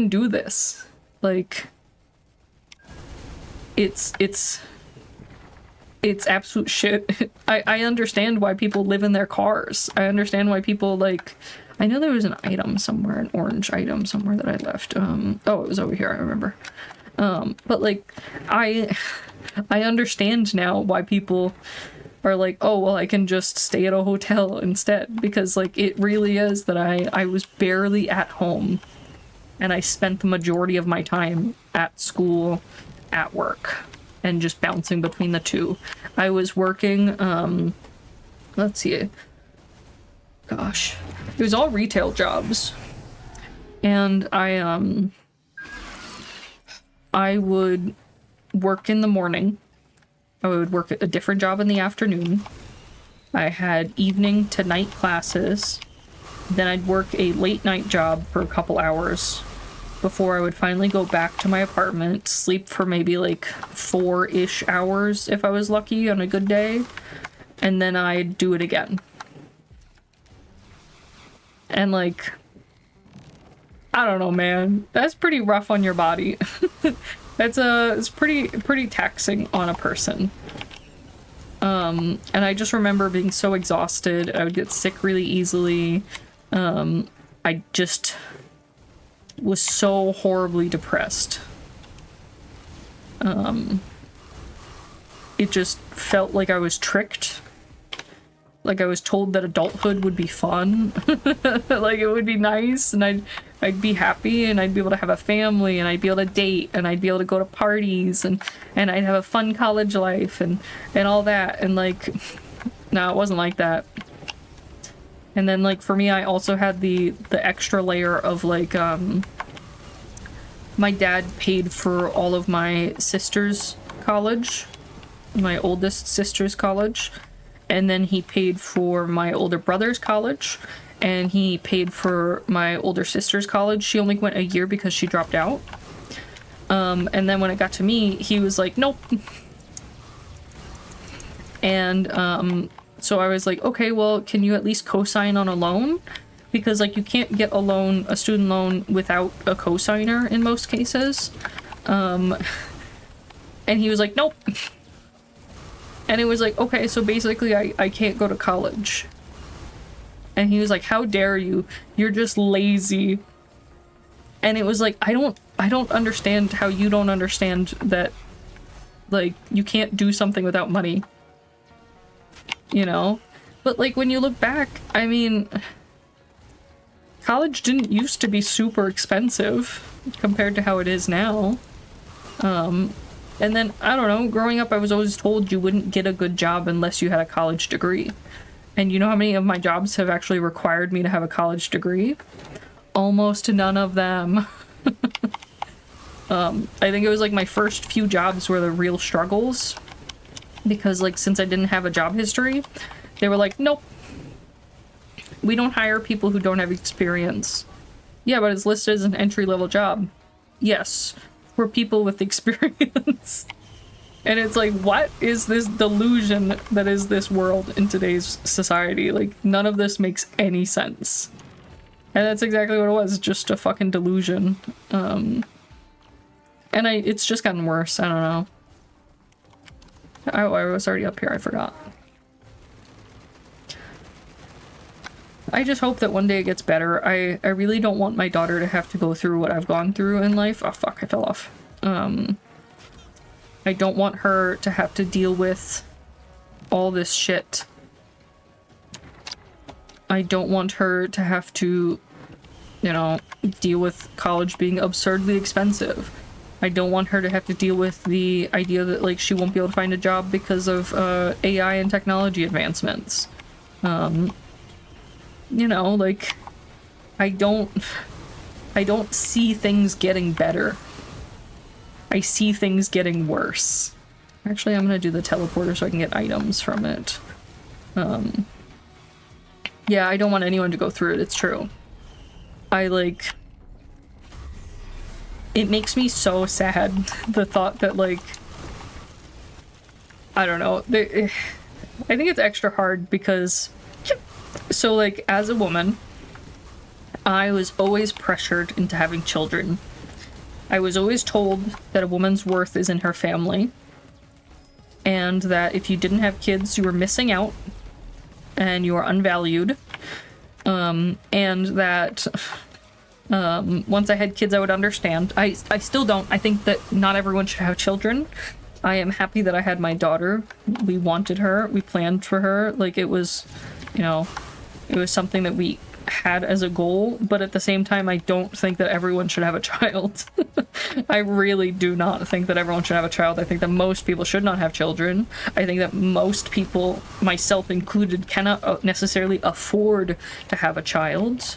do this? Like, it's absolute shit. I understand why people live in their cars. I understand why people like, I know there was an item somewhere, an orange item somewhere that I left. Oh, it was over here, I remember. But like, I understand now why people are like, oh, well, I can just stay at a hotel instead. Because like, it really is that I was barely at home. And I spent the majority of my time at school, at work, and just bouncing between the two. I was working, let's see, gosh, it was all retail jobs. And I would work in the morning. I would work a different job in the afternoon. I had evening to night classes. Then I'd work a late night job for a couple hours before I would finally go back to my apartment, sleep for maybe like 4-ish hours if I was lucky on a good day, and then I'd do it again. And like, I don't know, man, that's pretty rough on your body. It's pretty taxing on a person. And I just remember being so exhausted. I would get sick really easily. I just was so horribly depressed. It just felt like I was tricked. Like I was told that adulthood would be fun. Like it would be nice, and I'd be happy, and I'd be able to have a family, and I'd be able to date, and I'd be able to go to parties, and I'd have a fun college life, and all that. And like, no, it wasn't like that. And then like for me, I also had the extra layer of like, my dad paid for all of my sister's college, my oldest sister's college. And then he paid for my older brother's college, and he paid for my older sister's college. She only went a year because she dropped out. And then when it got to me, he was like, nope. And so I was like, okay, well, can you at least co-sign on a loan? Because like you can't get a student loan without a co-signer in most cases. And he was like, nope. And it was like, okay, so basically I can't go to college. And he was like, how dare you? You're just lazy. And it was like, I don't understand how you don't understand that, like, you can't do something without money. You know? But like, when you look back, I mean, college didn't used to be super expensive compared to how it is now. And then, I don't know, growing up I was always told you wouldn't get a good job unless you had a college degree. And you know how many of my jobs have actually required me to have a college degree? Almost none of them. I think it was like my first few jobs were the real struggles. Because like, since I didn't have a job history, they were like, nope. We don't hire people who don't have experience. Yeah, but it's listed as an entry-level job. Yes. For people with experience. And it's like, what is this delusion that is this world in today's society? Like, none of this makes any sense. And that's exactly what it was, just a fucking delusion. And it's just gotten worse, I don't know. I was already up here, I forgot. I just hope that one day it gets better. I really don't want my daughter to have to go through what I've gone through in life. Oh fuck, I fell off. I don't want her to have to deal with all this shit. I don't want her to have to, you know, deal with college being absurdly expensive. I don't want her to have to deal with the idea that like she won't be able to find a job because of AI and technology advancements. You know, like, I don't see things getting better. I see things getting worse. Actually, I'm gonna do the teleporter so I can get items from it. Yeah, I don't want anyone to go through it, it's true. I like... It makes me so sad, the thought that, like... I don't know. I think it's extra hard because... So, like, as a woman, I was always pressured into having children. I was always told that a woman's worth is in her family, and that if you didn't have kids, you were missing out, and you are unvalued, and that once I had kids, I would understand. I still don't. I think that not everyone should have children. I am happy that I had my daughter. We wanted her. We planned for her. Like, it was, you know, it was something that we had as a goal, but at the same time, I don't think that everyone should have a child. I really do not think that everyone should have a child. I think that most people should not have children. I think that most people, myself included, cannot necessarily afford to have a child.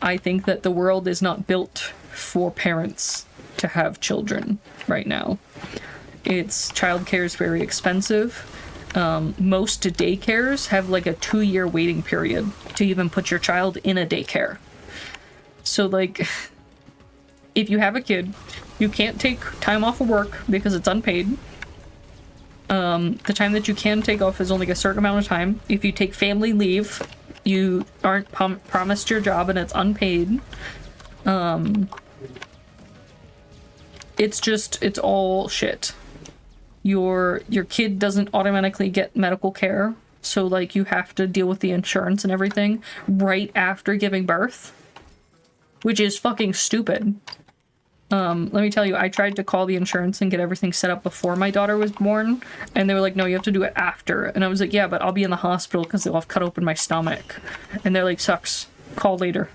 I think that the world is not built for parents to have children right now. Childcare is very expensive. Most daycares have like a 2-year waiting period to even put your child in a daycare. So like, if you have a kid, you can't take time off of work because it's unpaid. The time that you can take off is only a certain amount of time. If you take family leave, you aren't promised your job and it's unpaid. It's all shit. Your kid doesn't automatically get medical care, so like you have to deal with the insurance and everything right after giving birth, which is fucking stupid. Let me tell you, I tried to call the insurance and get everything set up before my daughter was born, and they were like, no, you have to do it after. And I was like, yeah, but I'll be in the hospital because they'll have cut open my stomach. And they're like, sucks, call later.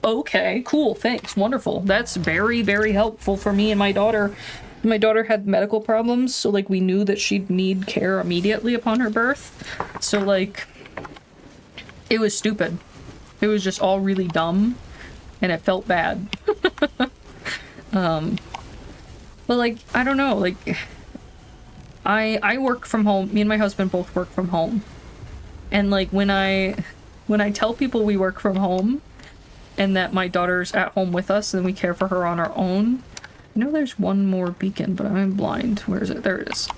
Okay, cool, thanks, wonderful. That's very, very helpful for me and my daughter. My daughter had medical problems, so like we knew that she'd need care immediately upon her birth. So like, it was stupid. It was just all really dumb, and it felt bad. But like, I don't know, like, I work from home. Me and my husband both work from home. And like, when I tell people we work from home and that my daughter's at home with us and we care for her on our own, I know there's one more beacon, but I'm blind. Where is it? There it is.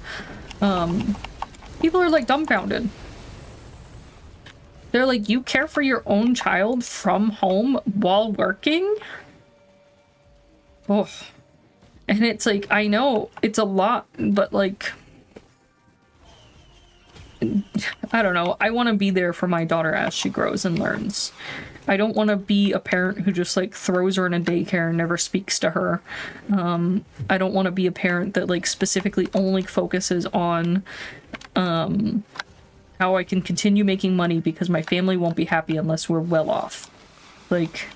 People are like dumbfounded. They're like, you care for your own child from home while working? Oh. And it's like, I know it's a lot, but like, I don't know. I want to be there for my daughter as she grows and learns. I don't want to be a parent who just like throws her in a daycare and never speaks to her. I don't want to be a parent that like specifically only focuses on how I can continue making money because my family won't be happy unless we're well off. Like,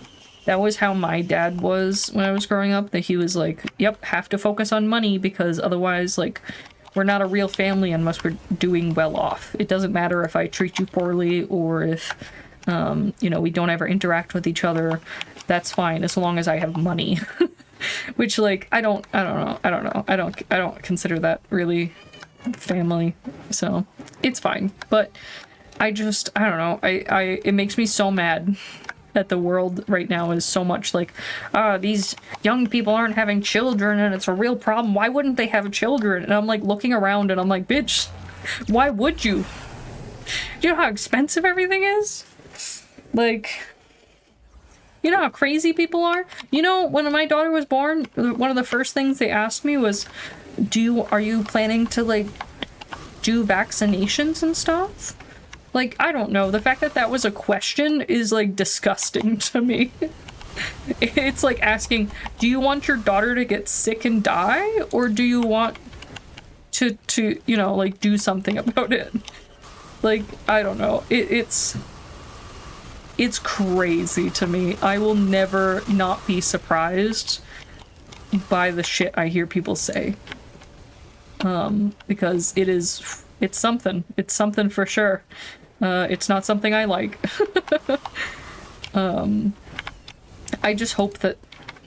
that was how my dad was when I was growing up, that he was like, yep, have to focus on money because otherwise, like, we're not a real family unless we're doing well off. It doesn't matter if I treat you poorly or if, you know, we don't ever interact with each other. That's fine as long as I have money. Which, like, I don't know. I don't consider that really family. So it's fine. But I don't know. It makes me so mad that the world right now is so much like, these young people aren't having children and it's a real problem. Why wouldn't they have children? And I'm like looking around and I'm like, bitch, why would you? Do you know how expensive everything is? Like, you know how crazy people are? You know, when my daughter was born, one of the first things they asked me was, are you planning to like do vaccinations and stuff? Like, I don't know. The fact that that was a question is, like, disgusting to me. It's like asking, do you want your daughter to get sick and die? Or do you want to you know, like, do something about it? Like, I don't know. It's crazy to me. I will never not be surprised by the shit I hear people say. Because it's something. It's something for sure. It's not something I like. I just hope that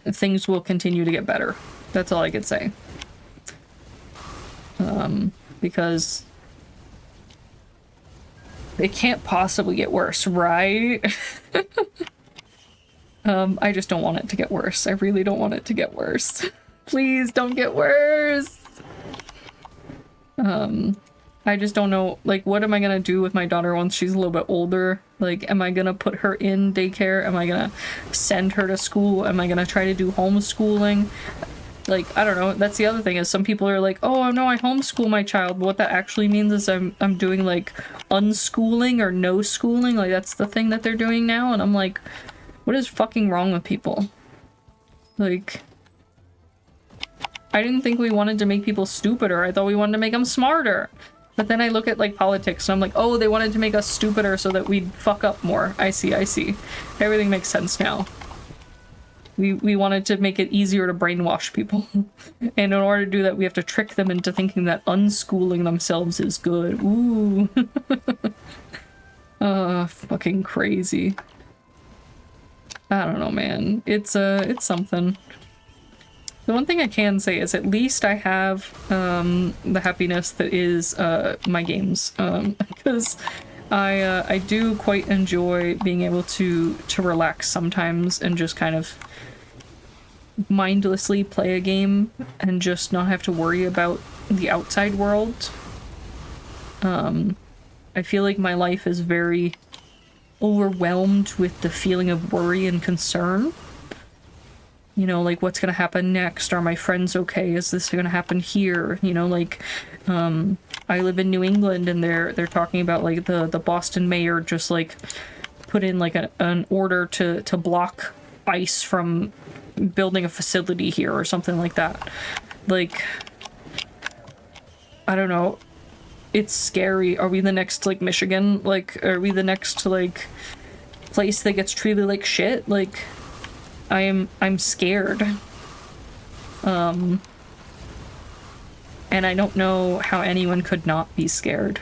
things will continue to get better. That's all I could say. Because it can't possibly get worse, right? I just don't want it to get worse. I really don't want it to get worse. Please don't get worse. I just don't know, like, what am I gonna do with my daughter once she's a little bit older? Like, am I gonna put her in daycare? Am I gonna send her to school? Am I gonna try to do homeschooling? Like, I don't know. That's the other thing, is some people are like, oh no, I homeschool my child. But what that actually means is I'm doing like unschooling or no schooling. Like, that's the thing that they're doing now. And I'm like, what is fucking wrong with people? Like, I didn't think we wanted to make people stupider. I thought we wanted to make them smarter. But then I look at like politics and I'm like, oh, they wanted to make us stupider so that we'd fuck up more. I see. Everything makes sense now. We wanted to make it easier to brainwash people. And in order to do that, we have to trick them into thinking that unschooling themselves is good. Ooh. Fucking crazy. I don't know, man. It's something. The one thing I can say is at least I have the happiness that is my games, because I do quite enjoy being able to relax sometimes and just kind of mindlessly play a game and just not have to worry about the outside world. I feel like my life is very overwhelmed with the feeling of worry and concern. You know, like, what's gonna happen next? Are my friends okay? Is this gonna happen here? You know, like, I live in New England and they're talking about, like, the Boston mayor just, like, put in, like, an order to block ICE from building a facility here or something like that. Like, I don't know. It's scary. Are we the next, like, Michigan? Like, are we the next, like, place that gets treated like shit? Like, I'm scared. And I don't know how anyone could not be scared.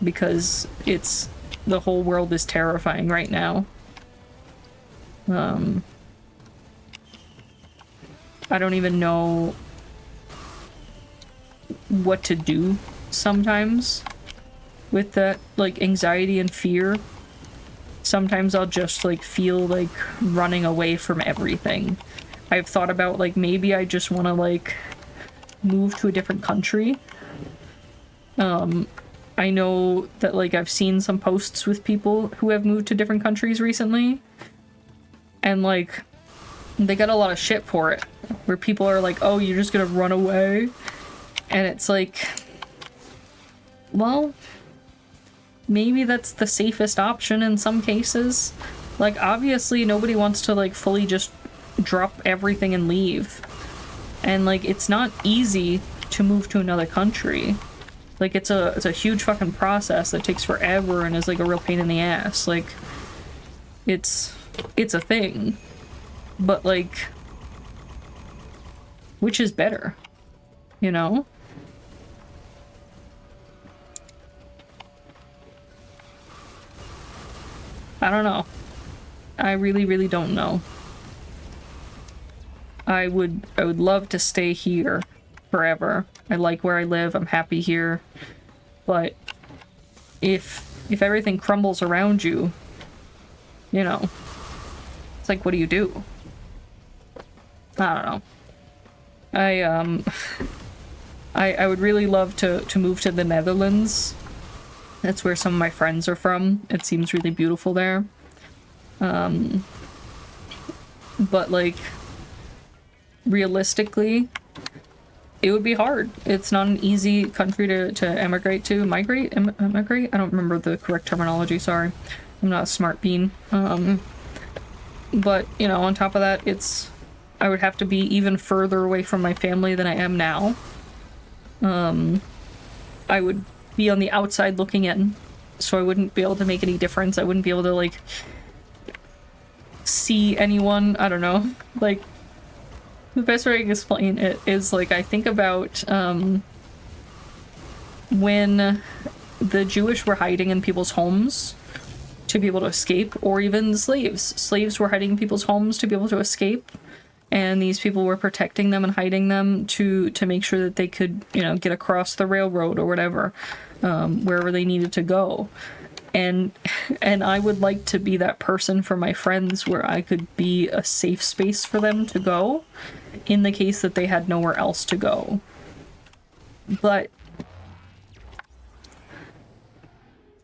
Because the whole world is terrifying right now. I don't even know what to do sometimes with that, like, anxiety and fear. Sometimes I'll just, like, feel like running away from everything. I've thought about, like, maybe I just want to, like, move to a different country. I know that, like, I've seen some posts with people who have moved to different countries recently. And, like, they got a lot of shit for it. Where people are like, oh, you're just gonna run away? And it's like, well, maybe that's the safest option in some cases. Like, obviously nobody wants to, like, fully just drop everything and leave. And, like, it's not easy to move to another country. Like, it's a huge fucking process that takes forever and is, like, a real pain in the ass. Like, it's a thing. But, like, which is better? You know? I don't know. I really, really don't know. I would love to stay here forever. I like where I live. I'm happy here. But if everything crumbles around you, you know, it's like, what do you do? I don't know. I would really love to move to the Netherlands. That's where some of my friends are from. It seems really beautiful there. But, like, realistically, it would be hard. It's not an easy country to emigrate to. Migrate? Emigrate? I don't remember the correct terminology, sorry. I'm not a smart bean. But, you know, on top of that, I would have to be even further away from my family than I am now. I would be on the outside looking in, so I wouldn't be able to make any difference. I wouldn't be able to, like, see anyone. I don't know. Like, the best way I can explain it is, like, I think about when the Jewish were hiding in people's homes to be able to escape, or even slaves. Slaves were hiding in people's homes to be able to escape. and these people were protecting them and hiding them to make sure that they could, you know, get across the railroad or whatever, wherever they needed to go. And I would like to be that person for my friends, where I could be a safe space for them to go in the case that they had nowhere else to go. But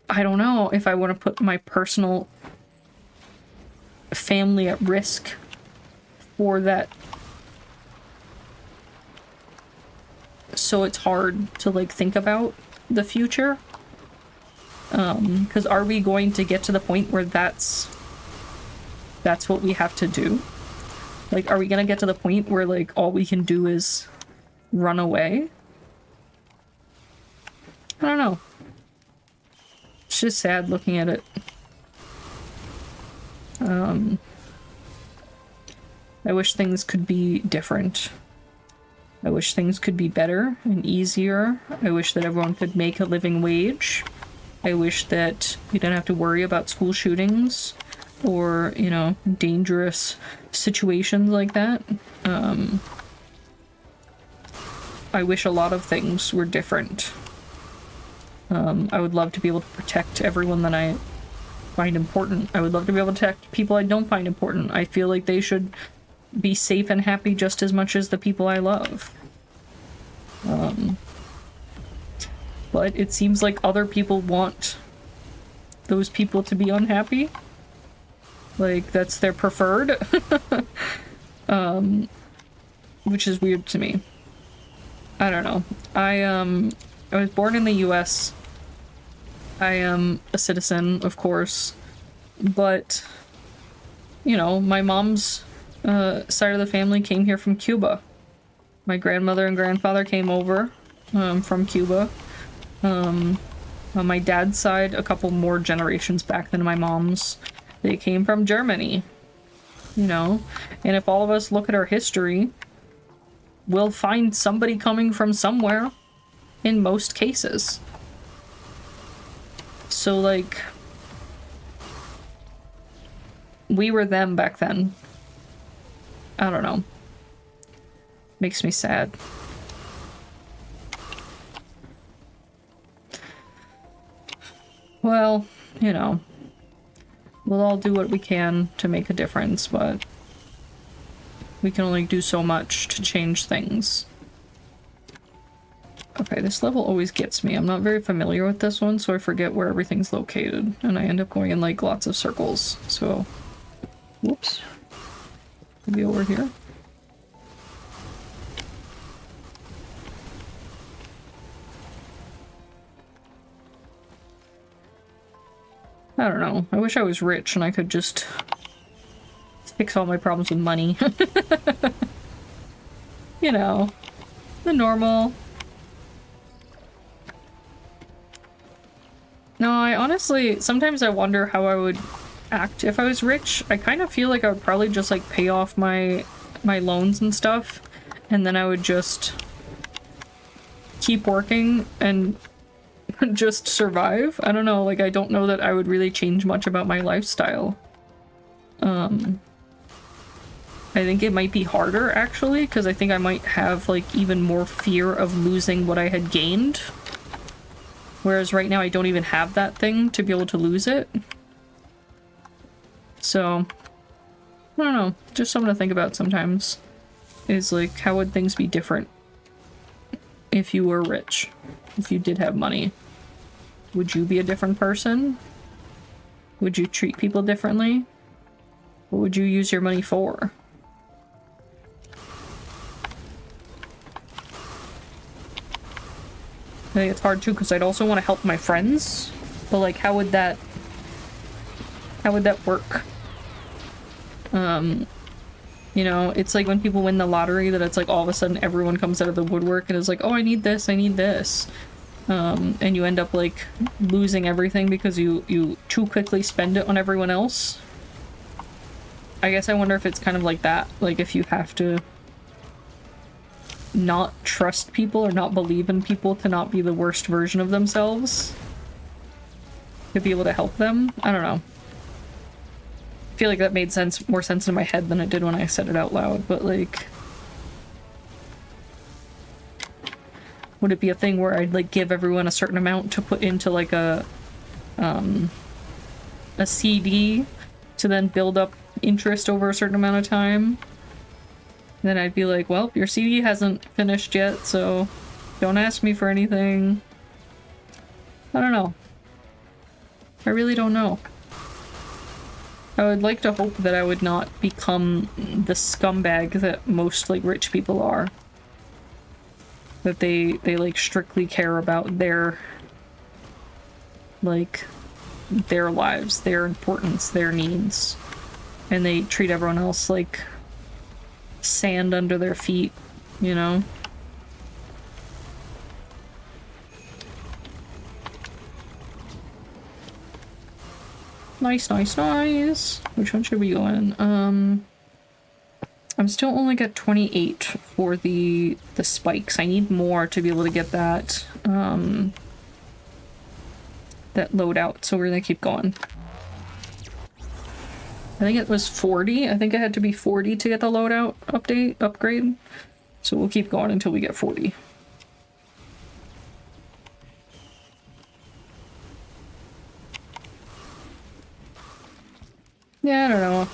I don't know if I want to put my personal family at risk for that. So it's hard to like think about the future. Because are we going to get to the point where that's what we have to do? Like, are we gonna get to the point where like all we can do is run away? I don't know. It's just sad looking at it. I wish things could be different. I wish things could be better and easier. I wish that everyone could make a living wage. I wish that we didn't have to worry about school shootings or, you know, dangerous situations like that. I wish a lot of things were different. I would love to be able to protect everyone that I find important. I would love to be able to protect people I don't find important. I feel like they should be safe and happy just as much as the people I love. But it seems like other people want those people to be unhappy. Like, that's their preferred. Which is weird to me. I don't know. I was born in the US. I am a citizen, of course. But, you know, my mom's side of the family came here from Cuba. My grandmother and grandfather came over from Cuba. On my dad's side, a couple more generations back than my mom's, they came from Germany. You know? And if all of us look at our history, we'll find somebody coming from somewhere in most cases. So, like, we were them back then. I don't know. Makes me sad. Well, you know, we'll all do what we can to make a difference, but we can only do so much to change things. Okay, this level always gets me. I'm not very familiar with this one, so I forget where everything's located, and I end up going in, like, lots of circles, so... Whoops. Maybe over here? I don't know. I wish I was rich and I could just fix all my problems with money. You know, the normal. No, I honestly, sometimes I wonder how I would act if I was rich. I kind of feel like I would probably just like pay off my loans and stuff, and then I would just keep working and just survive. I don't know, like, I don't know that I would really change much about my lifestyle. I think it might be harder, actually, because I think I might have, like, even more fear of losing what I had gained. Whereas right now I don't even have that thing to be able to lose it. So, I don't know, just something to think about sometimes. Is, like, how would things be different if you were rich? If you did have money? Would you be a different person? Would you treat people differently? What would you use your money for? I think it's hard too, because I'd also want to help my friends. But like, how would that work? You know, it's like when people win the lottery that it's like all of a sudden everyone comes out of the woodwork and is like, oh, I need this, I need this. And you end up like losing everything because you too quickly spend it on everyone else. I guess I wonder if it's kind of like that. Like if you have to not trust people or not believe in people to not be the worst version of themselves to be able to help them. I don't know. feel like that made more sense in my head than it did when I said it out loud, but like... Would it be a thing where I'd like give everyone a certain amount to put into like a CD to then build up interest over a certain amount of time? Then I'd be like, well, your CD hasn't finished yet, so don't ask me for anything. I don't know. I really don't know. I would like to hope that I would not become the scumbag that most like rich people are. That they like strictly care about their like their lives, their importance, their needs, and they treat everyone else like sand under their feet, you know? Nice, nice, nice. Which one should we go in? I'm still only got 28 for the spikes. I need more to be able to get that, that loadout, so we're gonna keep going. I think it was 40. I think I had to be 40 to get the loadout upgrade. So we'll keep going until we get 40. Yeah, I don't know.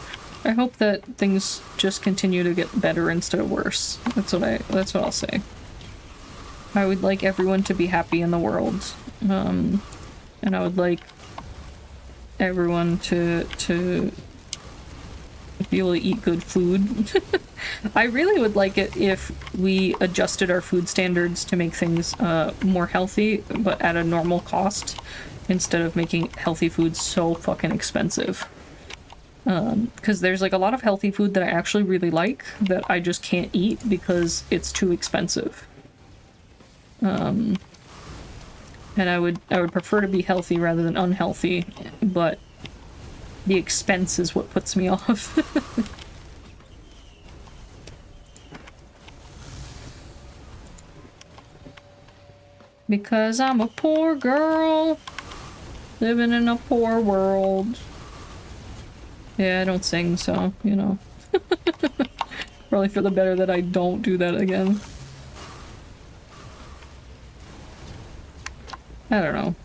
I hope that things just continue to get better instead of worse. That's what I'll say. I would like everyone to be happy in the world. And I would like everyone to be able to eat good food. I really would like it if we adjusted our food standards to make things more healthy, but at a normal cost, instead of making healthy food so fucking expensive. Because there's like a lot of healthy food that I actually really like that I just can't eat because it's too expensive. And I would prefer to be healthy rather than unhealthy, but the expense is what puts me off. Because I'm a poor girl living in a poor world. Yeah, I don't sing, so, you know. Probably for the better that I don't do that again. I don't know.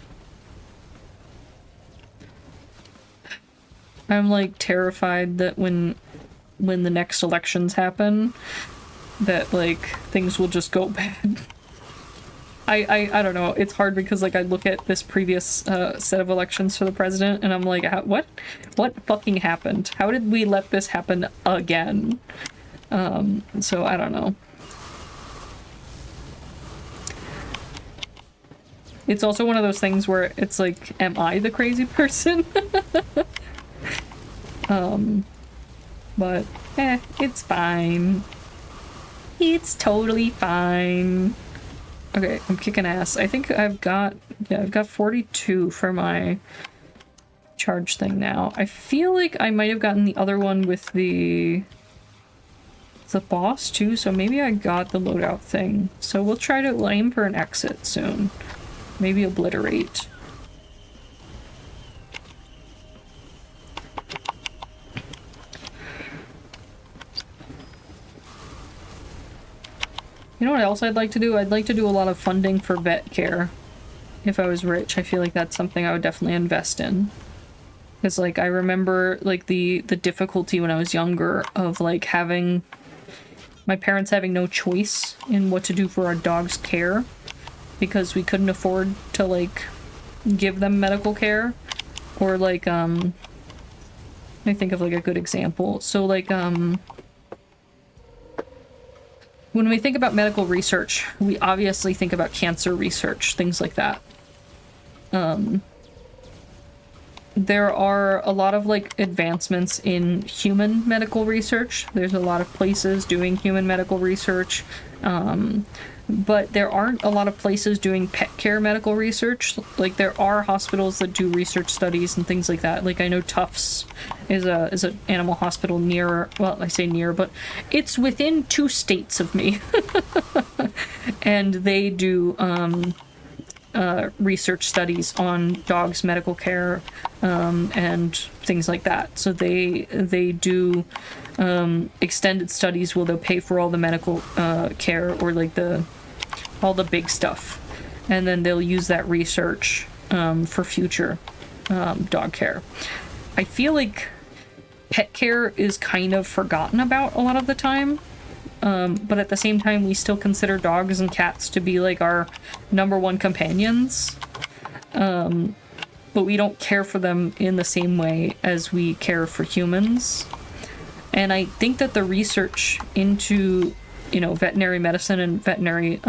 I'm like terrified that when the next elections happen, that like things will just go bad. I don't know. It's hard because like I look at this previous set of elections for the president and I'm like, what fucking happened? How did we let this happen again? So I don't know. It's also one of those things where it's like, am I the crazy person? But it's fine. It's totally fine. Okay, I'm kicking ass. I think I've got 42 for my charge thing now. I feel like I might have gotten the other one with the boss too, so maybe I got the loadout thing. So we'll try to aim for an exit soon. Maybe obliterate. You know what else I'd like to do? I'd like to do a lot of funding for vet care. If I was rich, I feel like that's something I would definitely invest in. Because, like, I remember, like, the difficulty when I was younger of, like, having... my parents having no choice in what to do for our dog's care. Because we couldn't afford to, like, give them medical care. Or, like, let me think of, like, a good example. So, like, when we think about medical research, we obviously think about cancer research, things like that. There are a lot of, like, advancements in human medical research. There's a lot of places doing human medical research. But there aren't a lot of places doing pet care medical research. Like, there are hospitals that do research studies and things like that. Like, I know Tufts is an animal hospital near, well, I say near, but it's within 2 states of me. And they do research studies on dogs' medical care and things like that. So they do extended studies where they'll pay for all the medical care, or like all the big stuff, and then they'll use that research for future dog care. I feel like pet care is kind of forgotten about a lot of the time. But at the same time, we still consider dogs and cats to be like our #1 companions. But we don't care for them in the same way as we care for humans. And I think that the research into, veterinary medicine and veterinary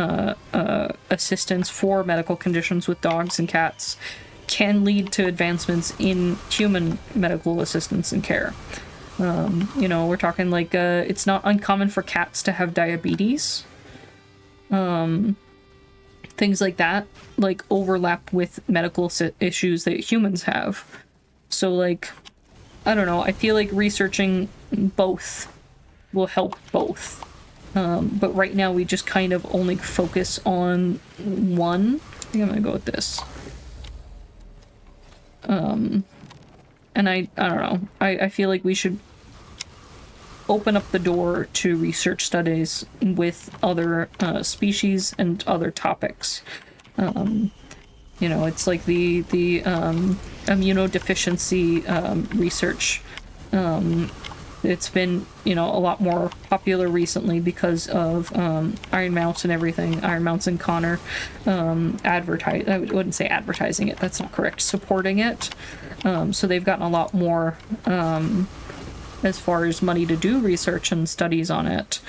assistance for medical conditions with dogs and cats can lead to advancements in human medical assistance and care. We're talking like it's not uncommon for cats to have diabetes. Things like that, like, overlap with medical issues that humans have. So, like, I don't know, I feel like researching both will help both. But right now we just kind of only focus on one. I think I'm gonna go with this. And I don't know. I feel like we should open up the door to research studies with other species and other topics. It's like the immunodeficiency research. It's been, a lot more popular recently because of Iron Mouse and everything. Iron Mouse and Connor I wouldn't say advertising it, that's not correct, supporting it. So they've gotten a lot more as far as money to do research and studies on it.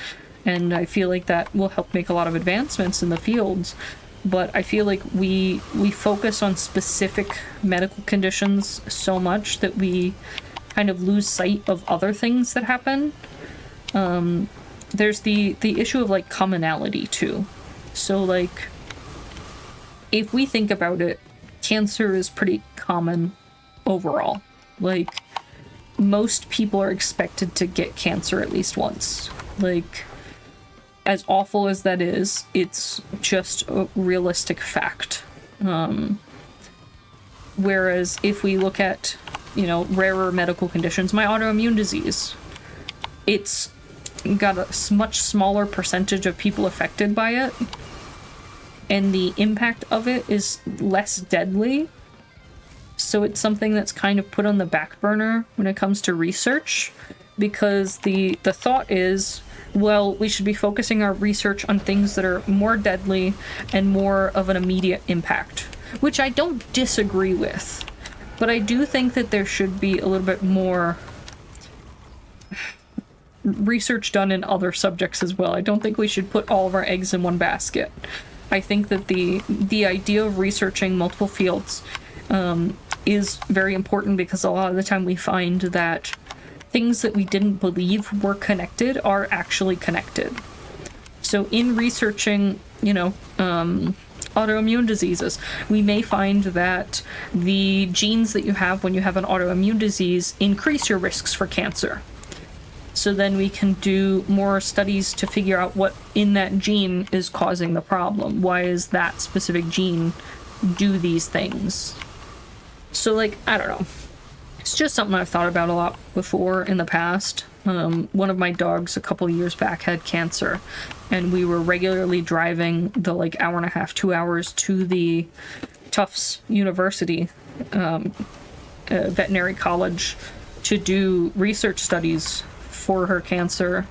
And I feel like that will help make a lot of advancements in the fields. But I feel like we focus on specific medical conditions so much that we kind of lose sight of other things that happen. There's the issue of, like, commonality too. So, like, if we think about it, cancer is pretty common overall. Like, most people are expected to get cancer at least once. Like, as awful as that is, it's just a realistic fact. Whereas if we look at, rarer medical conditions, my autoimmune disease, it's got a much smaller percentage of people affected by it, and the impact of it is less deadly. So it's something that's kind of put on the back burner when it comes to research, because the thought is, well, we should be focusing our research on things that are more deadly and more of an immediate impact, which I don't disagree with. But I do think that there should be a little bit more research done in other subjects as well. I don't think we should put all of our eggs in one basket. I think that the idea of researching multiple fields is very important, because a lot of the time we find that things that we didn't believe were connected are actually connected. So in researching, autoimmune diseases, we may find that the genes that you have when you have an autoimmune disease increase your risks for cancer. So then we can do more studies to figure out what in that gene is causing the problem. Why is that specific gene do these things? So, like, I don't know. It's just something I've thought about a lot before in the past. One of my dogs a couple years back had cancer, and we were regularly driving the, like, hour and a half, 2 hours to the Tufts University veterinary college to do research studies for her cancer,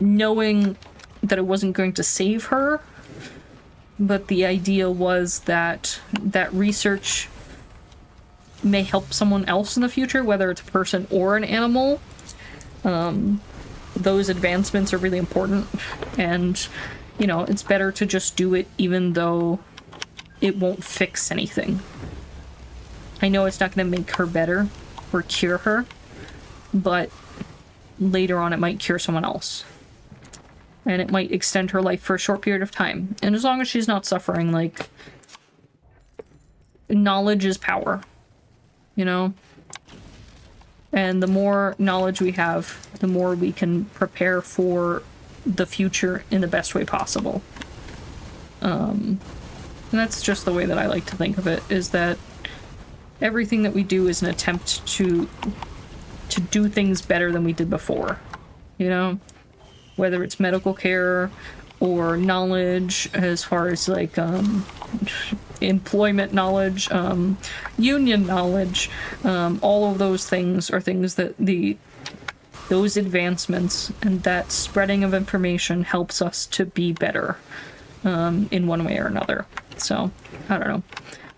knowing that it wasn't going to save her, but the idea was that that research may help someone else in the future, whether it's a person or an animal. Those advancements are really important, and it's better to just do it even though it won't fix anything. I know it's not going to make her better or cure her, but later on it might cure someone else, and it might extend her life for a short period of time. And as long as she's not suffering, like, knowledge is power, and the more knowledge we have, the more we can prepare for the future in the best way possible. And that's just the way that I like to think of it, is that everything that we do is an attempt to do things better than we did before, you know? Whether it's medical care or knowledge as far as like employment knowledge, union knowledge, all of those things are things that those advancements and that spreading of information helps us to be better in one way or another. So, I don't know.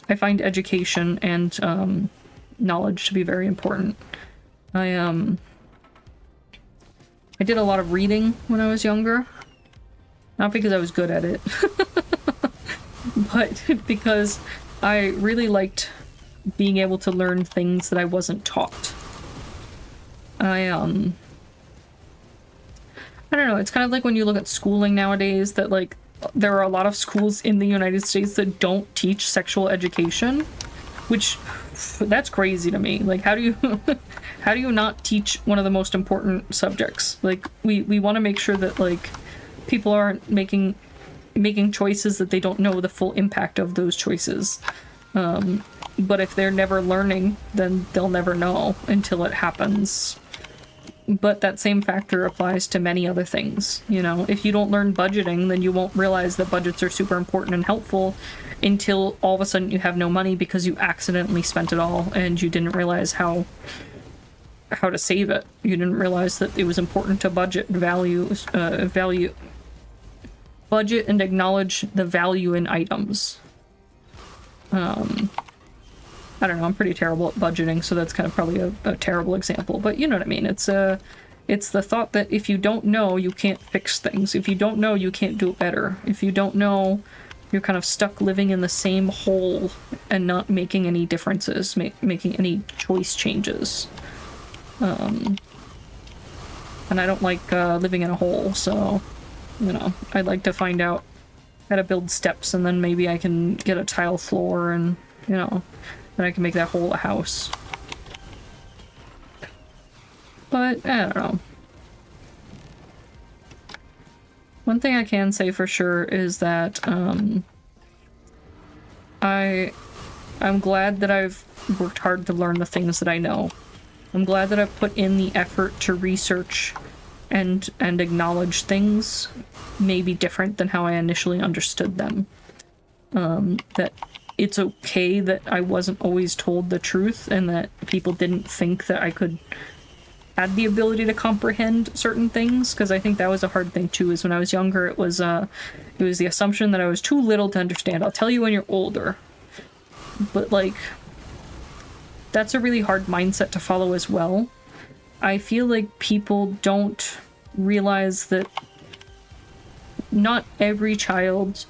I find education and knowledge to be very important. I did a lot of reading when I was younger. Not because I was good at it, but because I really liked being able to learn things that I wasn't taught. I don't know, it's kind of like when you look at schooling nowadays, that like there are a lot of schools in the United States that don't teach sexual education, which that's crazy to me. Like, how do you how do you not teach one of the most important subjects? Like, we want to make sure that like people aren't making choices that they don't know the full impact of those choices. But if they're never learning, then they'll never know until it happens. But that same factor applies to many other things. You know, if you don't learn budgeting, then you won't realize that budgets are super important and helpful until all of a sudden you have no money because you accidentally spent it all and you didn't realize how to save it. You didn't realize that it was important to budget budget and acknowledge the value in items. I don't know, I'm pretty terrible at budgeting, so that's kind of probably a terrible example, but you know what I mean. It's the thought that if you don't know, you can't fix things. If you don't know, you can't do it better. If you don't know, you're kind of stuck living in the same hole and not making any differences, making any choice changes. And I don't like living in a hole, so, you know, I'd like to find out how to build steps, and then maybe I can get a tile floor, and, you know, then I can make that hole a house. But, I don't know. One thing I can say for sure is that, I'm glad that I've worked hard to learn the things that I know. I'm glad that I've put in the effort to research and acknowledge things maybe different than how I initially understood them. That it's okay that I wasn't always told the truth, and that people didn't think that I had the ability to comprehend certain things, because I think that was a hard thing too, is when I was younger, it was the assumption that I was too little to understand. I'll tell you when you're older. But like, that's a really hard mindset to follow as well. I feel like people don't realize that not every child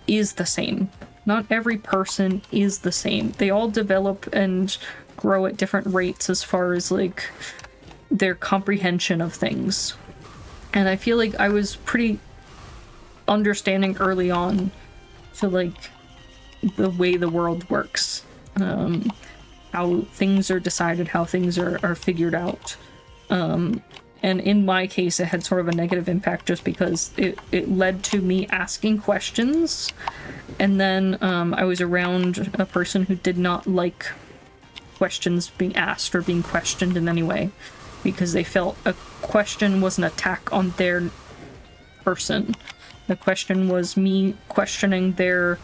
is the same. Not every person is the same. They all develop and grow at different rates as far as like their comprehension of things. And I feel like I was pretty understanding early on to like the way the world works. How things are decided, how things are figured out. And in my case, it had sort of a negative impact just because it led to me asking questions. And then I was around a person who did not like questions being asked or being questioned in any way, because they felt a question was an attack on their person. The question was me questioning their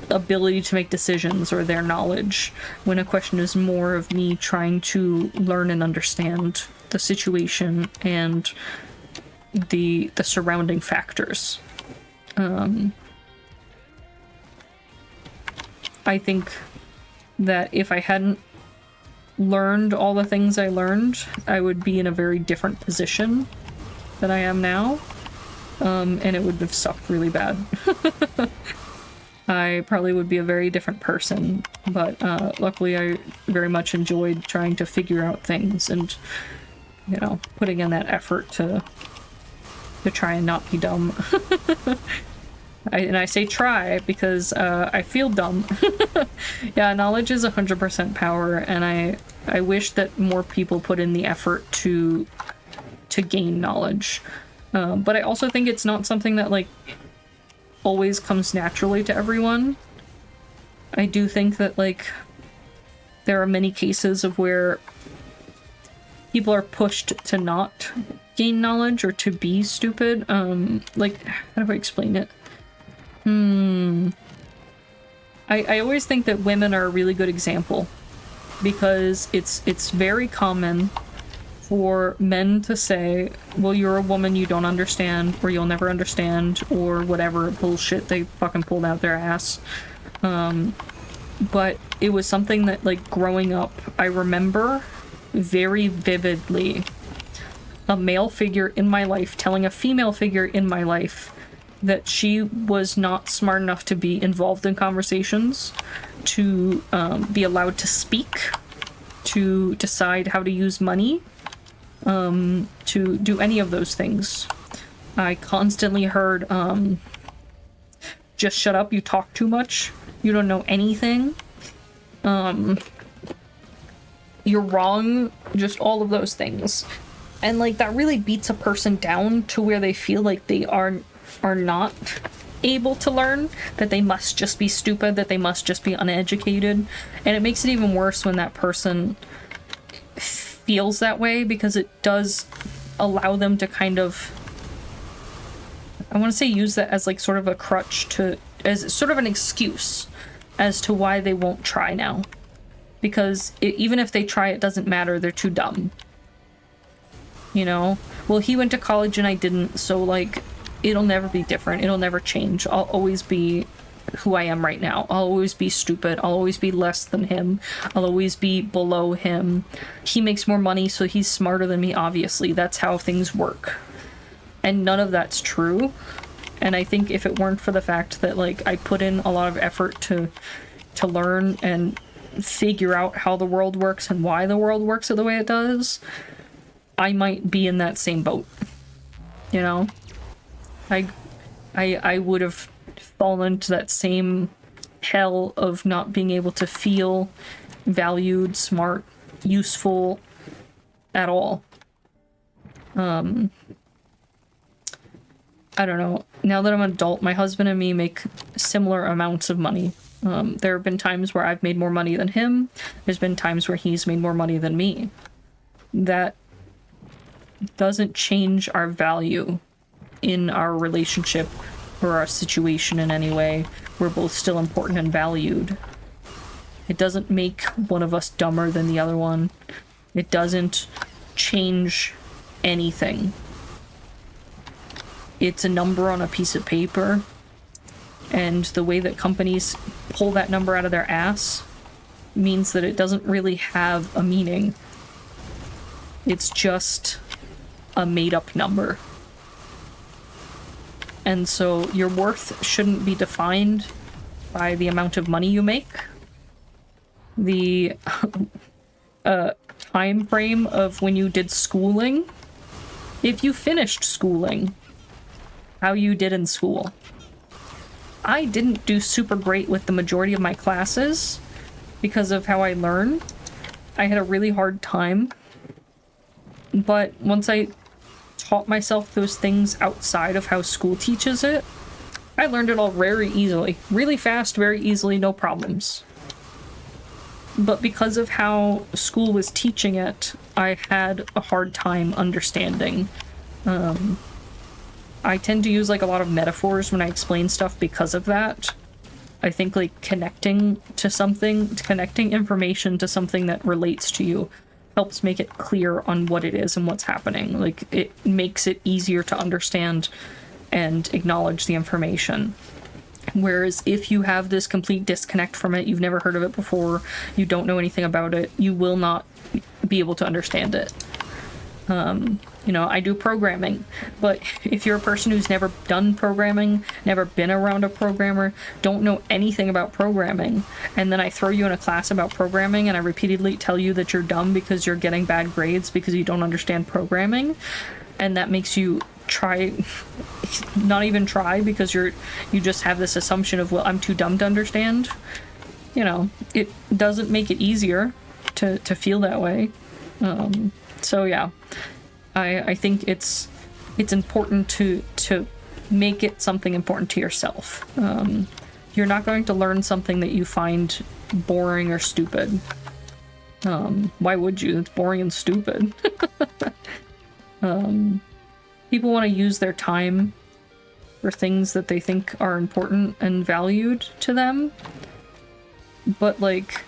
ability to make decisions or their knowledge, when a question is more of me trying to learn and understand the situation and the surrounding factors. I think that if I hadn't learned all the things I learned, I would be in a very different position than I am now. And it would have sucked really bad. I probably would be a very different person, but luckily I very much enjoyed trying to figure out things and, you know, putting in that effort to try and not be dumb. I say try because I feel dumb. Yeah, knowledge is 100% power, and I wish that more people put in the effort to gain knowledge. But I also think it's not something that, like, always comes naturally to everyone. I do think that, like, there are many cases of where people are pushed to not gain knowledge or to be stupid. Like, how do I explain it? I always think that women are a really good example, because it's very common for men to say, well, you're a woman, you don't understand, or you'll never understand, or whatever bullshit they fucking pulled out their ass. But it was something that, like, growing up, I remember very vividly a male figure in my life telling a female figure in my life that she was not smart enough to be involved in conversations, to be allowed to speak, to decide how to use money, to do any of those things. I constantly heard, just shut up, you talk too much, you don't know anything, you're wrong, just all of those things. And, like, that really beats a person down to where they feel like they are not able to learn, that they must just be stupid, that they must just be uneducated. And it makes it even worse when that person feels that way, because it does allow them to kind of, I want to say, use that as, like, sort of a crutch to, as sort of an excuse as to why they won't try now. Because even if they try, it doesn't matter, they're too dumb. You know? Well, he went to college and I didn't, so, like, it'll never be different. It'll never change. I'll always be who I am right now. I'll always be stupid. I'll always be less than him. I'll always be below him. He makes more money, so he's smarter than me, obviously. That's how things work. And none of that's true. And I think if it weren't for the fact that, like, I put in a lot of effort to learn and figure out how the world works and why the world works the way it does, I might be in that same boat. You know? I would have fallen into that same hell of not being able to feel valued, smart, useful at all. I don't know. Now that I'm an adult, my husband and me make similar amounts of money. There have been times where I've made more money than him. There's been times where he's made more money than me. That doesn't change our value in our relationship or our situation in any way. We're both still important and valued. It doesn't make one of us dumber than the other one. It doesn't change anything. It's a number on a piece of paper, and the way that companies pull that number out of their ass means that it doesn't really have a meaning. It's just a made-up number. And so your worth shouldn't be defined by the amount of money you make, the time frame of when you did schooling, if you finished schooling, how you did in school. I didn't do super great with the majority of my classes because of how I learned. I had a really hard time. But once I taught myself those things outside of how school teaches it, I learned it all very easily. Really fast, very easily, no problems. But because of how school was teaching it, I had a hard time understanding. I tend to use, like, a lot of metaphors when I explain stuff because of that. I think, like, connecting information to something that relates to you helps make it clear on what it is and what's happening. Like, it makes it easier to understand and acknowledge the information. Whereas if you have this complete disconnect from it, you've never heard of it before, you don't know anything about it, you will not be able to understand it. You know, I do programming, but if you're a person who's never done programming, never been around a programmer, don't know anything about programming, and then I throw you in a class about programming and I repeatedly tell you that you're dumb because you're getting bad grades because you don't understand programming, and that makes you not even try because you just have this assumption of, well, I'm too dumb to understand. You know, it doesn't make it easier to feel that way. So yeah, I think it's important to make it something important to yourself. You're not going to learn something that you find boring or stupid. Why would you? It's boring and stupid. People want to use their time for things that they think are important and valued to them. But, like,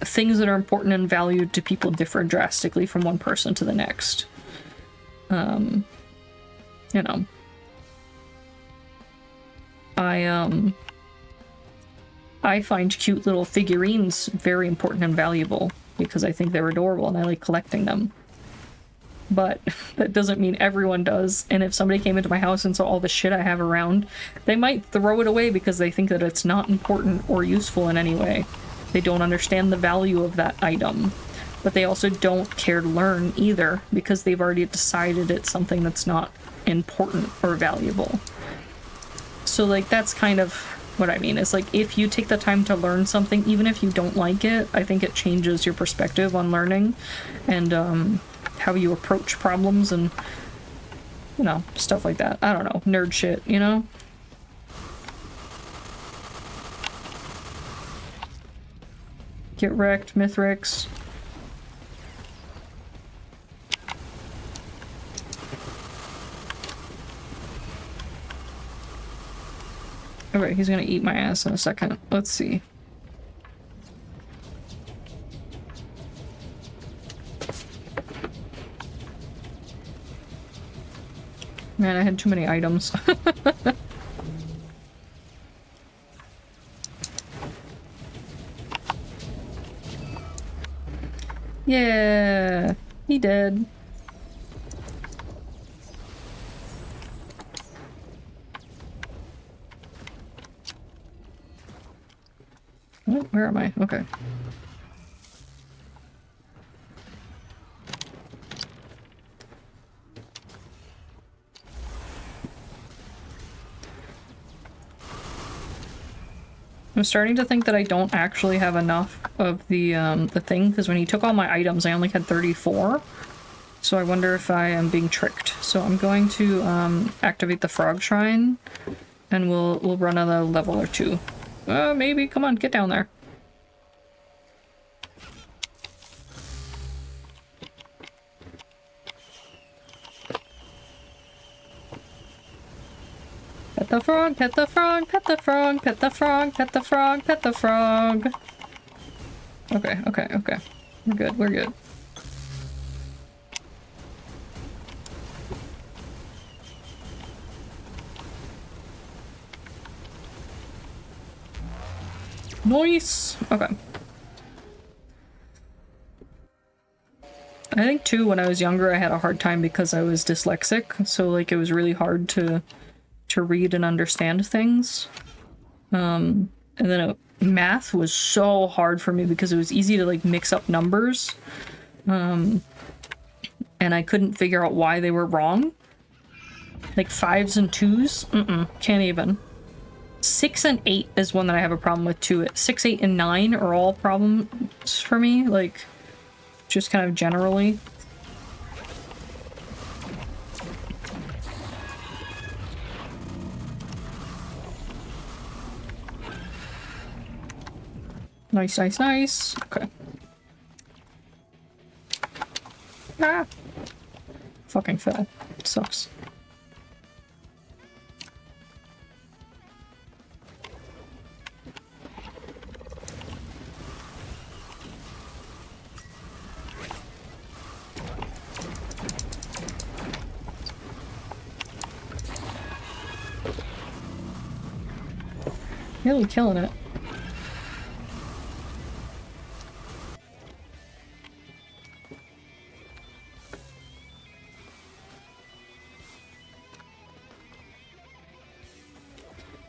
things that are important and valued to people differ drastically from one person to the next. You know. I find cute little figurines very important and valuable because I think they're adorable and I like collecting them. But that doesn't mean everyone does, and if somebody came into my house and saw all the shit I have around, they might throw it away because they think that it's not important or useful in any way. They don't understand the value of that item, but they also don't care to learn either because they've already decided it's something that's not important or valuable. So, like, that's kind of what I mean. It's like, if you take the time to learn something, even if you don't like it, I think it changes your perspective on learning and, how you approach problems and, you know, stuff like that. I don't know, nerd shit, you know? Get wrecked, Mithrix. Alright, he's gonna eat my ass in a second. Let's see. Man, I had too many items. Yeah, he did. Oh, where am I? Okay. I'm starting to think that I don't actually have enough of the thing, because when he took all my items, I only had 34. So I wonder if I am being tricked. So I'm going to activate the frog shrine, and we'll run another level or two. Maybe. Come on, get down there. Pet the frog, pet the frog, pet the frog, pet the frog, pet the frog, pet the frog. Okay, okay, okay. We're good, we're good. Nice! Okay. I think too, when I was younger, I had a hard time because I was dyslexic, so like it was really hard to read and understand things. And then math was so hard for me because it was easy to like mix up numbers. And I couldn't figure out why they were wrong. Like 5s and 2s? Can't even. 6 and 8 is one that I have a problem with too. 6, 8, and 9 are all problems for me, like, just kind of generally. Nice, nice, nice. Okay. Ah! Fucking fell. Sucks. Really killing it.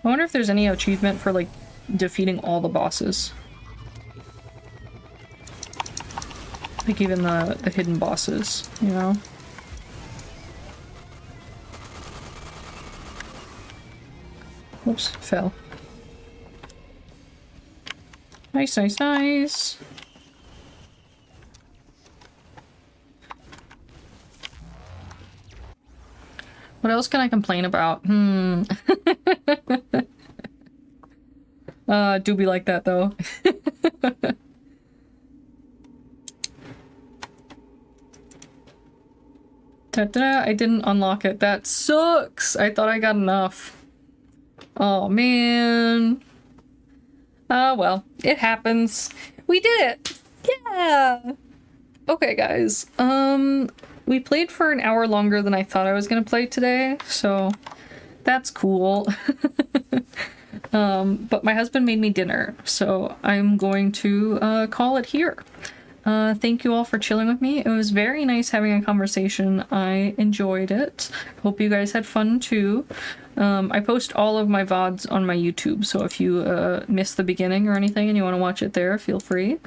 I wonder if there's any achievement for, like, defeating all the bosses. Like, even the hidden bosses, you know? Whoops, fell. Nice, nice, nice! What else can I complain about? Do be like that though. Ta-da, I didn't unlock it. That sucks. I thought I got enough. Oh man. Well, it happens. We did it. Yeah. Okay, guys. We played for an hour longer than I thought I was gonna play today, so that's cool. But my husband made me dinner, so I'm going to call it here. Thank you all for chilling with me. It was very nice having a conversation. I enjoyed it. Hope you guys had fun too. I post all of my VODs on my YouTube, so if you missed the beginning or anything and you want to watch it there, feel free.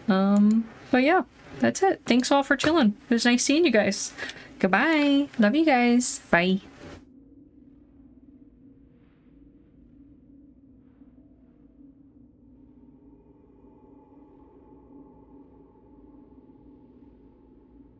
But yeah, that's it. Thanks all for chilling. It was nice seeing you guys. Goodbye. Love you guys. Bye.